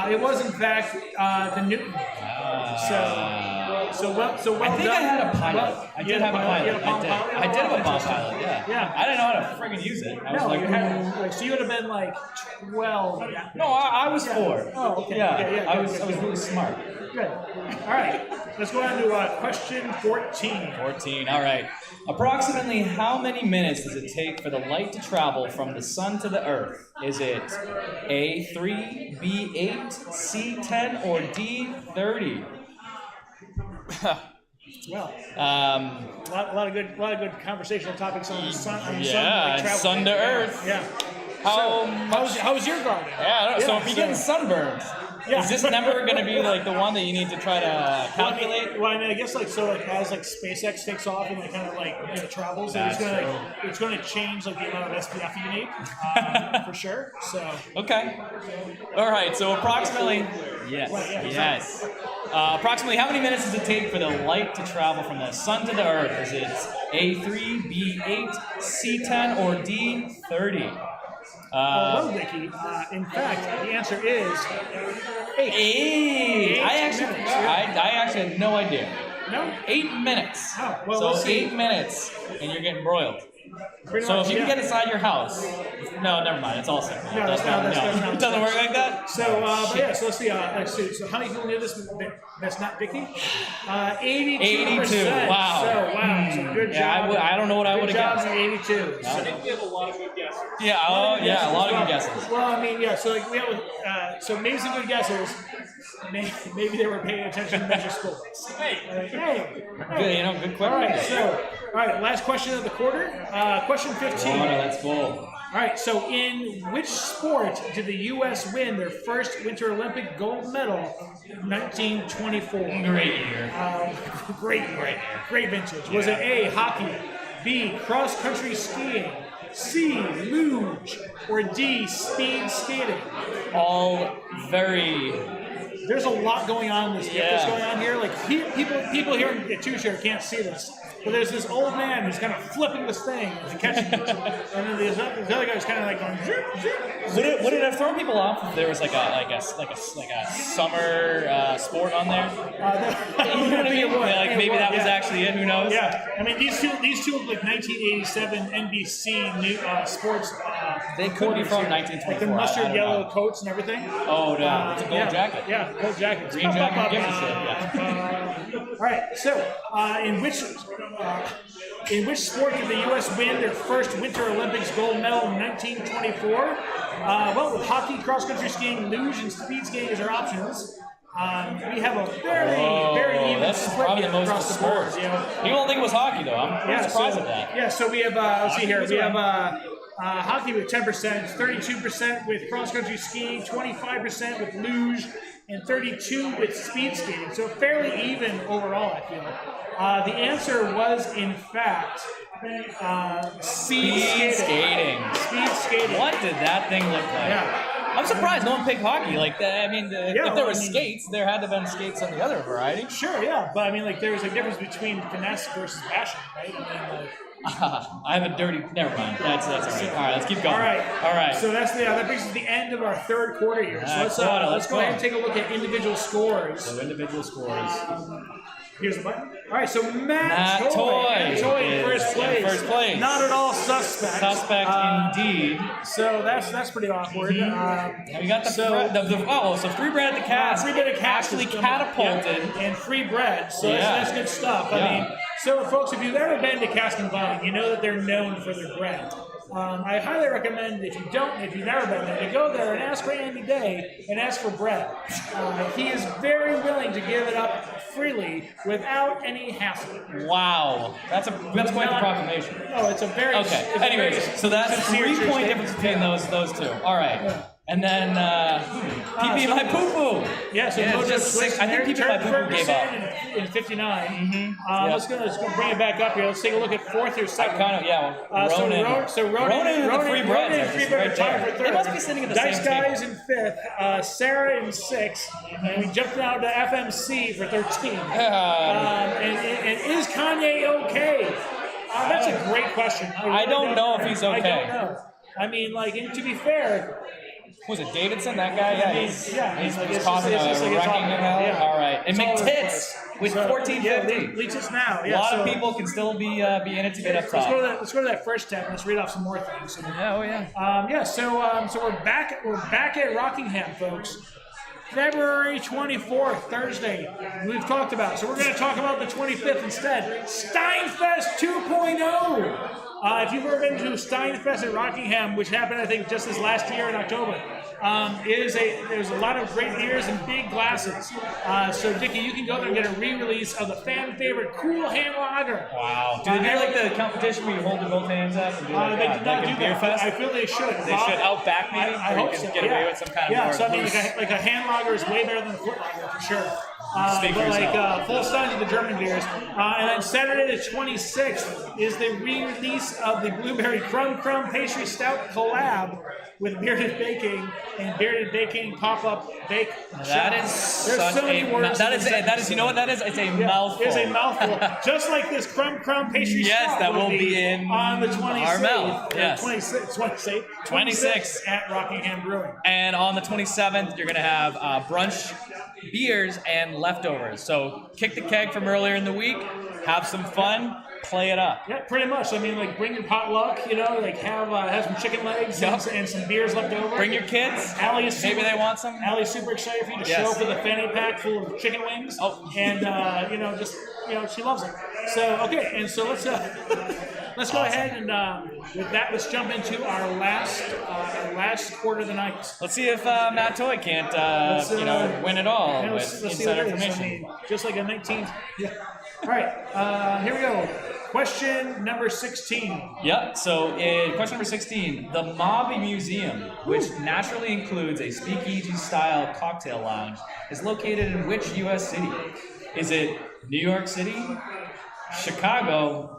It was in fact the Newton. So So well I think done. I had a pilot. Well, I you did had have a pilot. you had a Palm Pilot? I did have a Palm Interesting. Pilot. Yeah. Yeah. I didn't know how to friggin' use it. I was No, like, you had like so you would have been like 12. no, I was 4. Oh, okay. Yeah, Yeah, I was really smart. Good. All right. Let's go on to question 14. 14. All right. Approximately how many minutes does it take for the light to travel from the sun to the earth? Is it A 3, B 8, C 10, or D 30? Well, Um, a lot of good conversational topics on the sun. On the yeah, sun, like sun to earth. Yeah. How How's your garden? Yeah, I don't know. So Yeah, if you get sunburned, Yeah. is this never going to be like the one that you need to try to calculate? Well, I mean, I guess like so, like as like SpaceX takes off and like kind of like travels, so it's gonna change like the amount of SPF you need for sure. So Okay. All right. So approximately, yes, Right, yeah, yes. Approximately how many minutes does it take for the light to travel from the sun to the earth? Is it A 3, B 8, C 10, or D 30? well, Vicky, in fact, the answer is 8. 8. I actually, minutes, yeah. I actually had no idea. No. 8 minutes. Oh, well, so we'll see. 8 minutes, and you're getting broiled. Pretty So much, if you yeah. can get inside your house, no, never mind. It's all simple. No, that's not- It doesn't work like that. So, but yeah, so let's see. So, how many people knew this? That's not Vicky. 82%. 82, wow. So, wow. So, good Yeah, job. I don't know what I Good would've job, guessed. 82. I think we have a lot of good guesses. Yeah. Oh, yeah. A lot of good guesses. Well, I mean, yeah. So, like, we have, so maybe some good guesses. Maybe they were paying attention to measure school. Hey. Good. You know, good All right. question. So, all right. Last question of the quarter. Question 15. Water, let's go. All right, so in which sport did the U.S. win their first Winter Olympic gold medal in 1924? Great year. Great vintage. Was it A, hockey, B, cross-country skiing, C, luge, or D, speed skating? All very. There's a lot going on in this gift that's Yeah. going on here. Like people here in Two-Share can't see this, but there's this old man who's kind of flipping this thing and catching it, and then this other guy's kind of like going zip, zip. Would it have thrown people off if there was like a summer sport on there? You know what I mean? Like maybe that was actually it. Who knows? Yeah, I mean these two look like 1987 NBC new sports. They could be from 1924. Like the I mustard don't yellow know. coats and everything. Oh, yeah. It's a gold jacket. Yeah, gold jacket. Green jacket, give a shit, yeah. All right. So, in which sport did the U.S. win their first Winter Olympics gold medal in 1924? Well, with hockey, cross-country skiing, luge, and speed skating as our options. We have a very even that's split probably the here most across the board. dispersed. You know? People don't think it was hockey though. I'm pretty surprised at that. Yeah, so we have, let's see here, was we have around. hockey with 10%, 32% with cross-country skiing, 25% with luge, and 32% with speed skating. So fairly even overall, I feel. The answer was, in fact, Speed skating. Speed skating. What did that thing look like? Yeah. I'm surprised no one picked hockey. Like, I mean, if there well, were I mean- skates, there had to have been skates on the other variety. Sure, yeah, but I mean, like, there's a difference between finesse versus passion, right? I mean, like, I have a dirty. Never mind. That's all right. All right, let's keep going. all right. So So that brings us to the end of our third quarter here. So let's let's go go. ahead and take a look at individual scores. individual scores. Here's the button. All right, so Matt Matt Toy in is first place. in first place. Not at all suspect. Suspect indeed. So that's pretty awkward. And we got the, So- so free bread at the cast. Free bit of cash actually is coming. catapulted. Yeah, and free bread. So Yeah. that's good stuff. I Yeah. mean, so folks, if you've ever been to Cask and Vine, you know that they're known for their bread. I highly recommend if you've never been there, to go there and ask for Andy Day and ask for bread. He is very willing to give it up freely without any hassle. Wow, that's quite the proclamation. No, it's a very Okay. it's a Anyways, very so that's a sincere, true 3-point statement. difference between those two. All right. And then PP so- my poo poo. Yeah, so Yeah, Mojo just Twist six. I think PP my poo poo gave up. in 59. Yeah. Let's go bring it back up here. Let's take a look at fourth or second. Kind of, yeah. Ronan and the free breads and are free just bread right are tied there. for third. They must be sitting at the Dice same Guys table. in fifth, Sarah in sixth, and we jumped down to FMC for 13. And is Kanye okay? That's a great question. I don't know if he's I okay. don't know. I mean, like, and to be fair, Was it Davidson? That guy? Yeah, he's like, it's causing just- it's a just like wrecking it's of hell. yeah. All right, and It's all over the McTits place. with So, 1450. Leeches now. A Yeah, lot so of people can still be in it to get up Let's go to top. that. Let's go to that first tab. Let's read off some more things. So, Yeah, oh yeah. so we're back. We're back at Rockingham, folks. February 24th, Thursday. We've talked about. So we're going to talk about the 25th instead. Steinfest 2.0. If you've ever been to Steinfest at Rockingham, which happened, I think, just this last year in October, there's a lot of great beers and big glasses. So, Dickie, you can go there and get a re-release of the fan favorite Cool Hand Lager. Wow. Do they do like the competition where you hold both hands up and do like They that? did not Like do in Beer that. Fest? I feel they should. They should outback maybe? I Or hope you can so. get away with some kind of yeah, more so I mean, loose- like a hand lager is way better than a foot lager for sure. Speak for But like yourself. full stein of the German beers. And then Saturday the 26th is the re-release of the Blueberry Crumb Pastry Stout collab with Bearded Baking and Bearded Baking pop-up bake That shop. is There's such so many a words. that is you know what that is? It's a mouthful. It's a mouthful. Just like this crumb pastry Yes, stout that will be in on the 26th. our mouth. Yes. 26 at Rockingham Brewing. And on the 27th, you're going to have brunch beers and leftovers. So kick the keg from earlier in the week, have some fun, play it up. Yeah, pretty much. I mean, like, bring your potluck, you know, like, have some chicken legs and some beers left over. Bring your kids. Allie is Maybe they want some. Allie's super excited for you to Yes. show up with a fanny pack full of chicken wings. Oh. And, she loves it. So, okay, and so let's go ahead and with that, let's jump into our last quarter of the night. Let's see if Matt Toy can't, win it all Yeah, with let's see inside what it is. information. I mean, just like a 19. Yeah. All right, here we go. Question number 16. Yep. So, question number 16: the Mob Museum, which naturally includes a speakeasy-style cocktail lounge, is located in which U.S. city? Is it New York City, Chicago,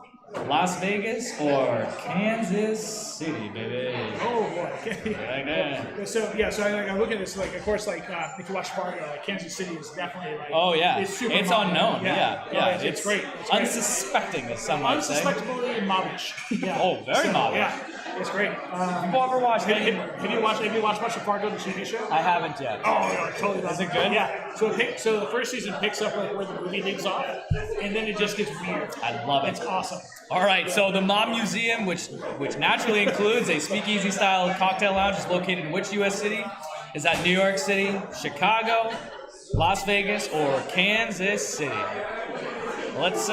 Las Vegas, or Kansas City, baby? Oh boy. Right there. So I look at this like, of course, like if you watch Fargo, like Kansas City is definitely like. Oh yeah, it's super it's mob. unknown. Yeah. It's great. It's great. Unsuspecting, as some might say. Unsuspectably mobbish. Yeah. Oh, very mobbish. Yeah, it's great. People ever watch Have you watched much of Fargo, the TV show? I haven't yet. Oh, yeah, totally. Is it good? Yeah. So the first season picks up like where the movie leaves off, and then it just gets weird. I love it. It's awesome. All right, so the Mob Museum, which naturally includes a speakeasy-style cocktail lounge, is located in which U.S. city? Is that New York City, Chicago, Las Vegas, or Kansas City? Let's. Do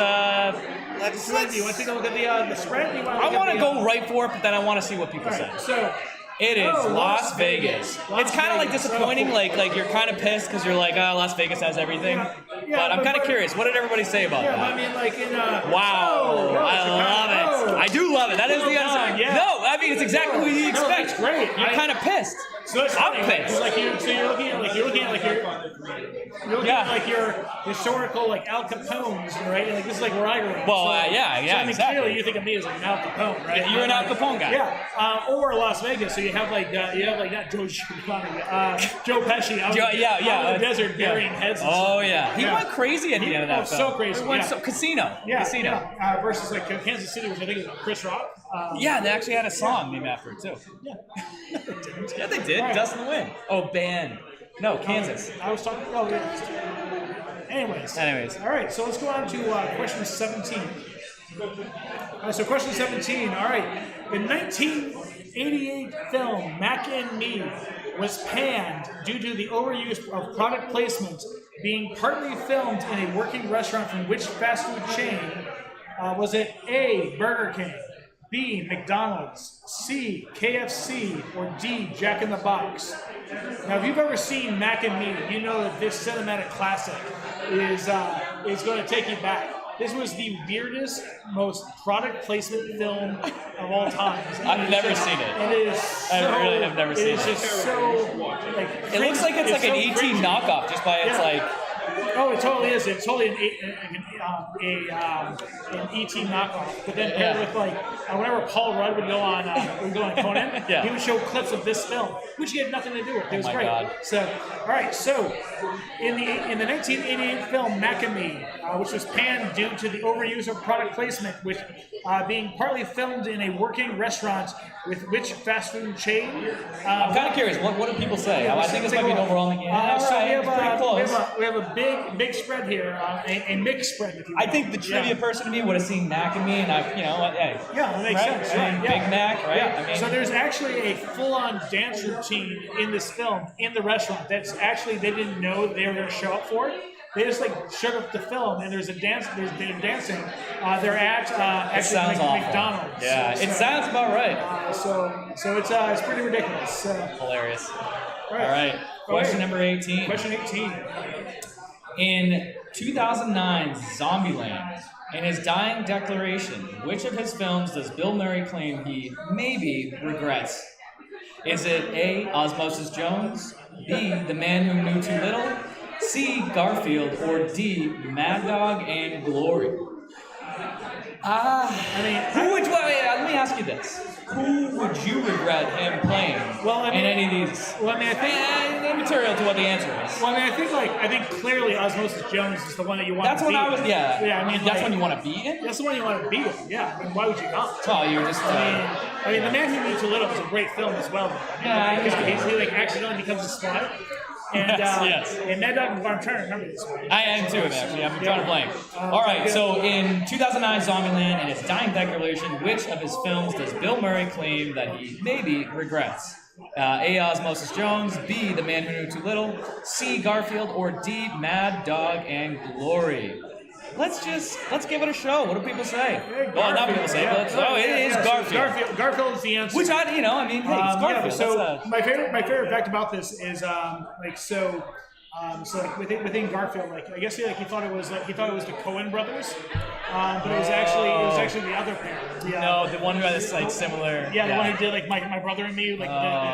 you want to take a look at the spread? I want to go right for it, but then I want to see what people say. So. It is Oh, Las Vegas. It's kind of like Vegas. disappointing, like you're kind of pissed because you're like, Las Vegas has everything. Yeah, But I'm but- kind of curious. What did everybody say about Yeah, that? I mean, like in Wow, I love it. I do love it. That is the Well done, answer. yeah. No, I mean it's exactly what you No, expect. that's great. You're kind of pissed. So that's I'm funny, pissed. Like you're looking at your historical like Al Capones, right? Like this is like where I grew up. Well, So I mean, exactly. clearly you think of me as like an Al Capone, right? Yeah, you're an Al Capone guy. Yeah, or Las Vegas. So you have like not Joe Giovanni, Joe Pesci. Out in the desert burying heads. And Oh stuff. yeah, he went crazy at the end of that film. so crazy, He went yeah. Casino. Casino. Versus like Kansas City, which I think is Chris Rock. Yeah, they actually had a song named after it too. Yeah. Yeah, they did. Right. Dust in the Wind. Oh, band. No, Kansas. I was talking. Oh, yeah. Anyways. All right. So let's go on to question 17. So question 17. All right. The 1988 film Mac and Me was panned due to the overuse of product placement being partly filmed in a working restaurant from which fast food chain? Was it A, Burger King, B, McDonald's, C, KFC, or D, Jack in the Box? Now, if you've ever seen Mac and Me, you know that this cinematic classic is going to take you back. This was the weirdest, most product placement film of all time. I've never seen it. It is so, I really have never seen it. It is just so like. It looks like it's like an ET knockoff just by its like. Oh, it totally is. It's totally an E.T. knockoff, but then paired with like whenever Paul Rudd would go on Conan, Yeah. he would show clips of this film, which he had nothing to do with. It was my great. God. So, all right, so in the 1988 film Macamee, which was panned due to the overuse of product placement, which being partly filmed in a working restaurant with which fast food chain. I'm kind of curious. What do people say? I think this might be an overwhelming game. So Right, it's pretty close. we have a big spread here, a mixed spread. If you will. I think the trivia person to me would have seen Nakami, and hey. Yeah, that makes sense. I mean, Right, yeah. Big Mac, right? Yeah. I mean, So there's actually a full-on dance routine in this film in the restaurant. That's actually they didn't know they were going to show up for it. They just like showed up to film, and there's a dance. They're dancing. They're at actually sounds awful. McDonald's. Yeah, it sounds about right. So it's pretty ridiculous. So, Hilarious. all All right. Question number 18. Question 18. In 2009's Zombieland, in his dying declaration, which of his films does Bill Murray claim he maybe regrets? Is it A, Osmosis Jones, B, The Man Who Knew Too Little, C, Garfield, or D, Mad Dog and Glory? Let me ask you this. Who would you regret him playing in any of these? Well, I mean, I think immaterial to what the answer is. Well, I mean, I think clearly Osmosis Jones is the one that you want. That's to when beat. I was, yeah. Yeah, I mean, that's when you want to beat it. That's the one you want to beat it. Yeah. I mean, why would you not? Well, you're just. I mean, The Man Who Knew Too Little is a great film as well. Yeah, because he like accidentally becomes a spy. And, yes. And Mad Dog, I'm trying to remember this one. I am too, actually. I'm drawing a blank. All right, so in 2009 Zombieland, in his dying declaration, which of his films does Bill Murray claim that he maybe regrets? A, Osmosis Jones, B, The Man Who Knew Too Little, C, Garfield, or D, Mad Dog and Glory? Let's give it a show. What do people say? Well, not people say, but it is Garfield. Garfield is the answer. Which hey, it's Garfield. So my favorite fact about this is within Garfield, I guess he thought it was the Coen brothers, but it was actually the other pair. The one who had this similar. Yeah, the one who did My Brother and Me, the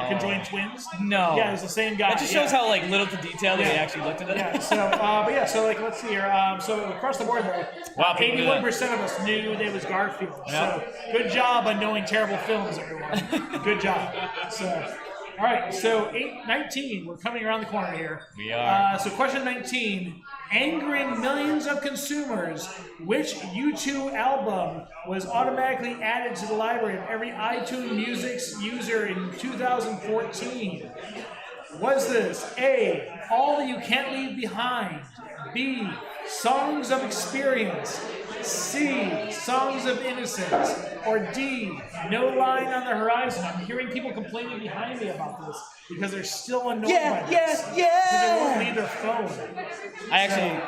conjoined twins. No. Yeah, it was the same guy. That just shows how little to detail they actually looked at it. Yeah. So let's see here. So across the board though, 81% of us knew it was Garfield. Yeah. So good job on knowing terrible films, everyone. Good job. So. All right, so 19, we're coming around the corner here. We are. So question 19, angering millions of consumers, which U2 album was automatically added to the library of every iTunes Music user in 2014? Was this A, All That You Can't Leave Behind, B, Songs of Experience, C, Songs of Innocence, or D, No Line on the Horizon? I'm hearing people complaining behind me about this because they're still annoyed by this. Because they won't leave their phone. I actually...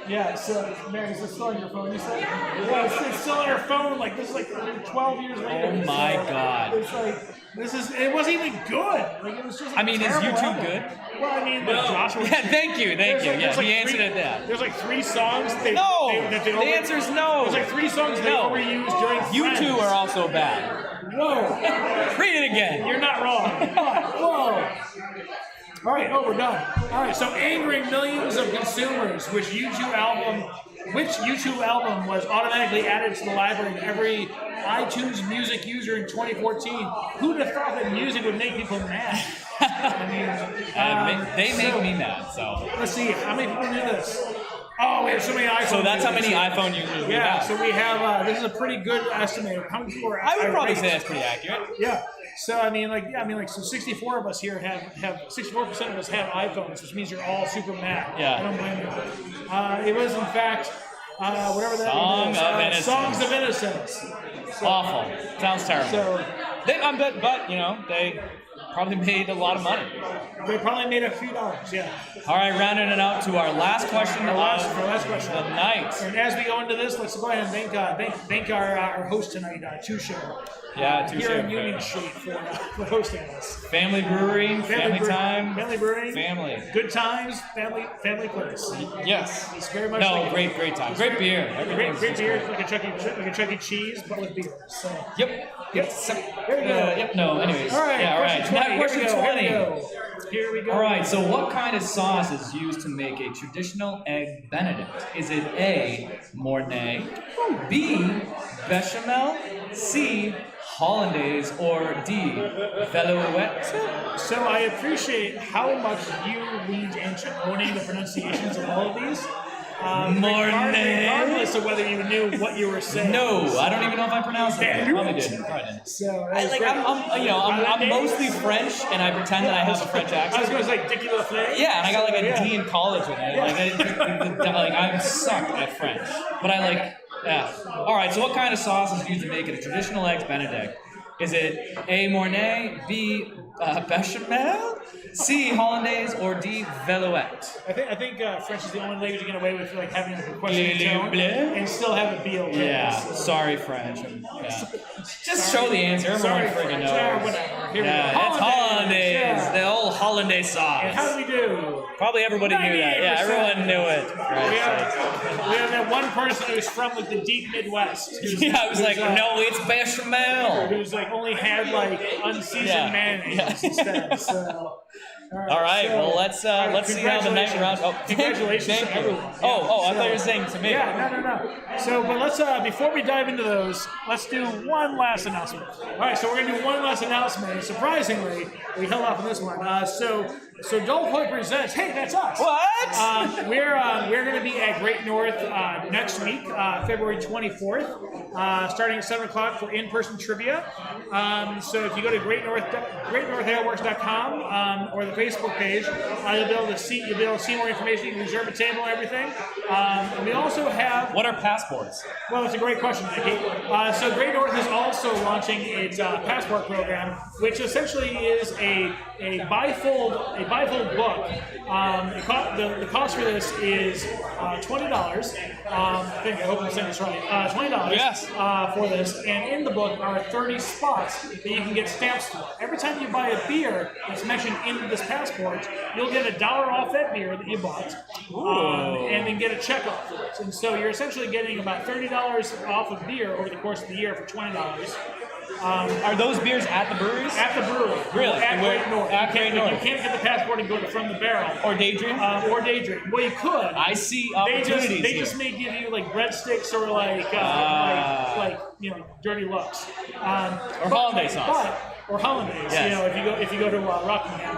Yeah, so, Mary, is this still on your phone, you said? Yeah, it's still on your phone, this is 12 years later. Oh my God. It's it wasn't even good. It was just is YouTube good? Well, I mean, Joshua. Yeah, thank you. Yeah, he answered it that. There's 3 songs. The answer is no. There's 3 songs they overused during You Friends. 2 are also bad. Whoa. Read it again. You're not wrong. Whoa. All right, we're done. All right, so angering millions of consumers, which U2 album was automatically added to the library of every iTunes Music user in 2014? Who'd have thought that music would make people mad? They make me mad, so. Let's see, how many people knew this? Oh, we have so many iPhone So that's how many users. iPhone users we Yeah, have. so we have, this is a pretty good estimate of how many people are I would probably say irate. that's pretty accurate. Yeah. So so 64 of us here have 64% of us have iPhones, which means you're all super mad. Yeah. I don't blame you. It was in fact whatever that Song is. of Innocence. Songs of Innocence. So, Awful. Sounds terrible. So They probably made a lot of money. they probably made a few dollars. Yeah. All right, rounding it out to our last question Our of last question. the night. And as we go into this, let's go ahead and thank our host tonight, Two Show. Yeah, Here in Union Street for hosting us. Family Brewery, family time. Family Brewing. Family. Good times, family place. Yes. It's very much No, like great time. Great beer. great beer, like a Chuck E. Cheese, but with beer. So Yep. Yep. There you go. Yep. No. Anyways. All right, Yeah. All right. question 20. question 20. Here we go. All right, so what kind of sauce is used to make a traditional egg Benedict? Is it A, Mornay, B, bechamel, C, hollandaise, or D, velouette? So I appreciate how much you leaned into owning the pronunciations of all of these. Regardless of whether you knew what you were saying. No, I don't even know if I pronounced it. Yeah, Probably didn't. So I'm mostly French, and I pretend that I have a French I was accent. going to say Dickie LaFleur. Yeah, and I got like a D in college with it. Like I suck at French, but I like. Yeah. All right. So what kind of sauce is used to make it a traditional eggs Benedict? Is it A, Mornay, B, bechamel, C, hollandaise, or D, velouette? I think French is the only language you get away with like having a question tone and still have it be okay. Yeah. Sorry, French. Yeah. Just show the answer. Everyone freaking knows. Yeah, whatever. Here we go. It's hollandaise. Yeah. The old hollandaise sauce. And how do we do? Probably everybody knew that. Yeah, 98%. everyone knew it. We have that one person who's from like the deep Midwest. Yeah, I was like, no, it's bechamel. Who's like only had like unseasoned mayonnaise instead. So. All right, so, well let's see how the next round. Oh, congratulations thank to you. everyone. I thought you were saying to me. Yeah, no. So, but let's before we dive into those, let's do one last announcement. All right, so we're gonna do one last announcement. And surprisingly, we held off on this one. So Dolph Hoyt presents. Hey, that's us. What? We're going to be at Great North next week, February 24th, starting at 7 o'clock for in-person trivia. So if you go to greatnorthaleworks.com or the Facebook page, you'll be able to see more information. You can reserve a table and everything. And we also have. What are passports? Well, it's a great question, Nikki. So Great North is also launching its passport program, which essentially is a bifold book. The cost for this is $20. I hope I'm saying this right. $20 Yes. For this, and in the book are 30 spots that you can get stamps for. Every time you buy a beer that's mentioned in this passport, you'll get $1 off that beer that you bought, and then get a check off for it. And so you're essentially getting about $30 off of beer over the course of the year for $20. Are those beers at the breweries? At the brewery. Really? At Great North. At Great North. You can't get the passport and go to From the Barrel. Or Daydream? Or Daydream. Well, you could. I see opportunities They just may give you like breadsticks or like dirty looks. Or hollandaise sauce. Or hollandaise. Yes. If you go to Rockingham.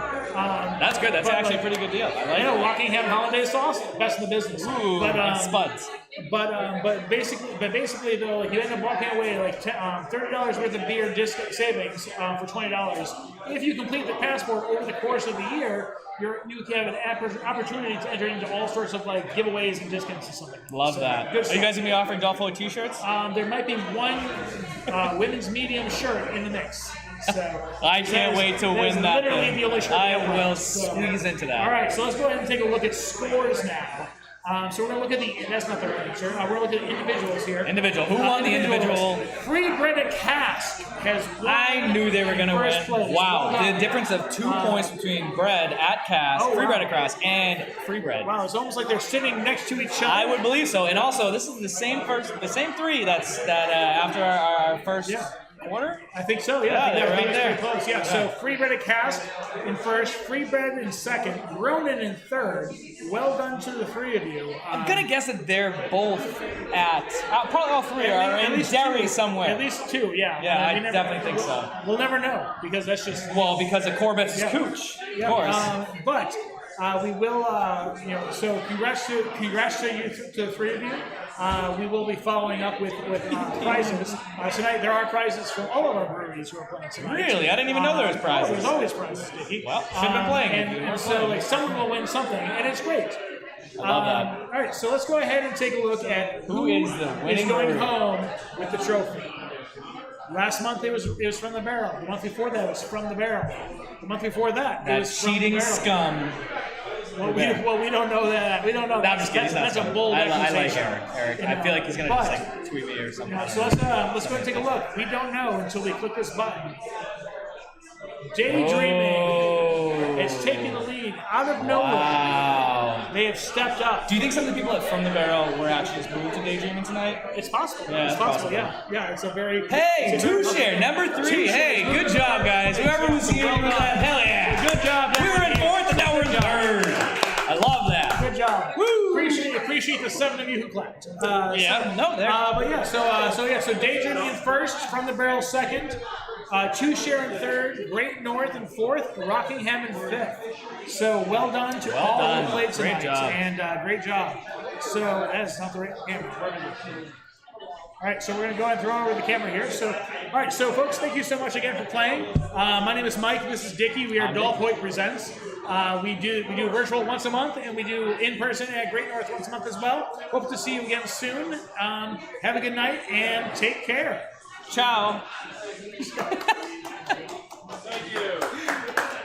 That's good. That's actually a pretty good deal. I like it. Rockingham hollandaise sauce, best in the business. Ooh, but spuds. But basically though, like you end up walking away like $30 worth of beer disc savings for $20 if you complete the passport over the course of the year. You can have an opportunity to enter into all sorts of like giveaways and discounts and something. Love that. Good Are stuff. you guys gonna be offering Dolph Hoyt t-shirts? There might be one women's medium shirt in the mix. So I can't wait to win that literally thing. the only shirt I we have will left, so. squeeze into that. All right, so let's go ahead and take a look at scores now. So we're going to look at that's not the right answer. We're going to look at individuals here. Individual. Who won the individual? Free Bread at Cask has won. I knew they were going to first win. place. Wow. Well The done. difference of 2 points between bread at Cask, free bread at Cask, and free bread. Wow, it's almost like they're sitting next to each other. I would believe so. And also, this is the same three that after our first quarter? I think so, Yeah, they're right there. Pretty close. Yeah, so Free Bread at Cask in first, Free Bread in second, Ronan in third. Well done to the three of you. I'm going to guess that they're both at, probably all three are in Derry somewhere. At least two, yeah. Yeah, I We definitely think so. We'll never know because that's just. Well, because of Corbett's cooch, of course. But we will, so congrats to you, to the three of you. We will be following up with prizes. Tonight there are prizes from all of our breweries who are playing tonight. Really? I didn't even know there was prizes. There's always prizes, Dickie. Well, should have been playing. And so like someone will win something, and it's great. I love that. All right, so let's go ahead and take a look at Who is the winning is going brewery? home with the trophy. Last month it was From the Barrel. The month before that it was From the Barrel. The month before that it That was From the cheating Barrel. scum. Well, we don't know that. We don't know. No, I'm just kidding. That's a bold I like accusation. Eric. I feel like he's going to just like tweet me or something. So let's go ahead and take a look. We don't know until we click this button. Daydreaming. Oh. is taking the lead out of nowhere. Wow. They have stepped up. Do you think some of the people at From the Barrel were actually just moved to Daydreaming tonight? It's possible. Yeah, it's it's possible. possible. Yeah, it's a very. Hey, it's a very- two-share, number 3. Two-share. Hey, good job, guys. Whoever was here, Well done. hell yeah. Good job. We were in 4th and now we're in 3rd. I love that. Good job. Woo! Appreciate the 7 of you who clapped. Yeah, no, there. But yeah, so Daydreaming in 1st, From the Barrel 2nd, Two-Share in 3rd, Great North in 4th, Rockingham in 5th. So well done to all done. who played tonight. Great job. And great job. So that's not the right camera. All right, so we're gonna go ahead and throw over the camera here. So, all right, so folks, thank you so much again for playing. My name is Mike. This is Dickie. We are Dolph Hoyt Presents. We do virtual once a month, and we do in person at Great North once a month as well. Hope to see you again soon. Have a good night and take care. Ciao. Thank you.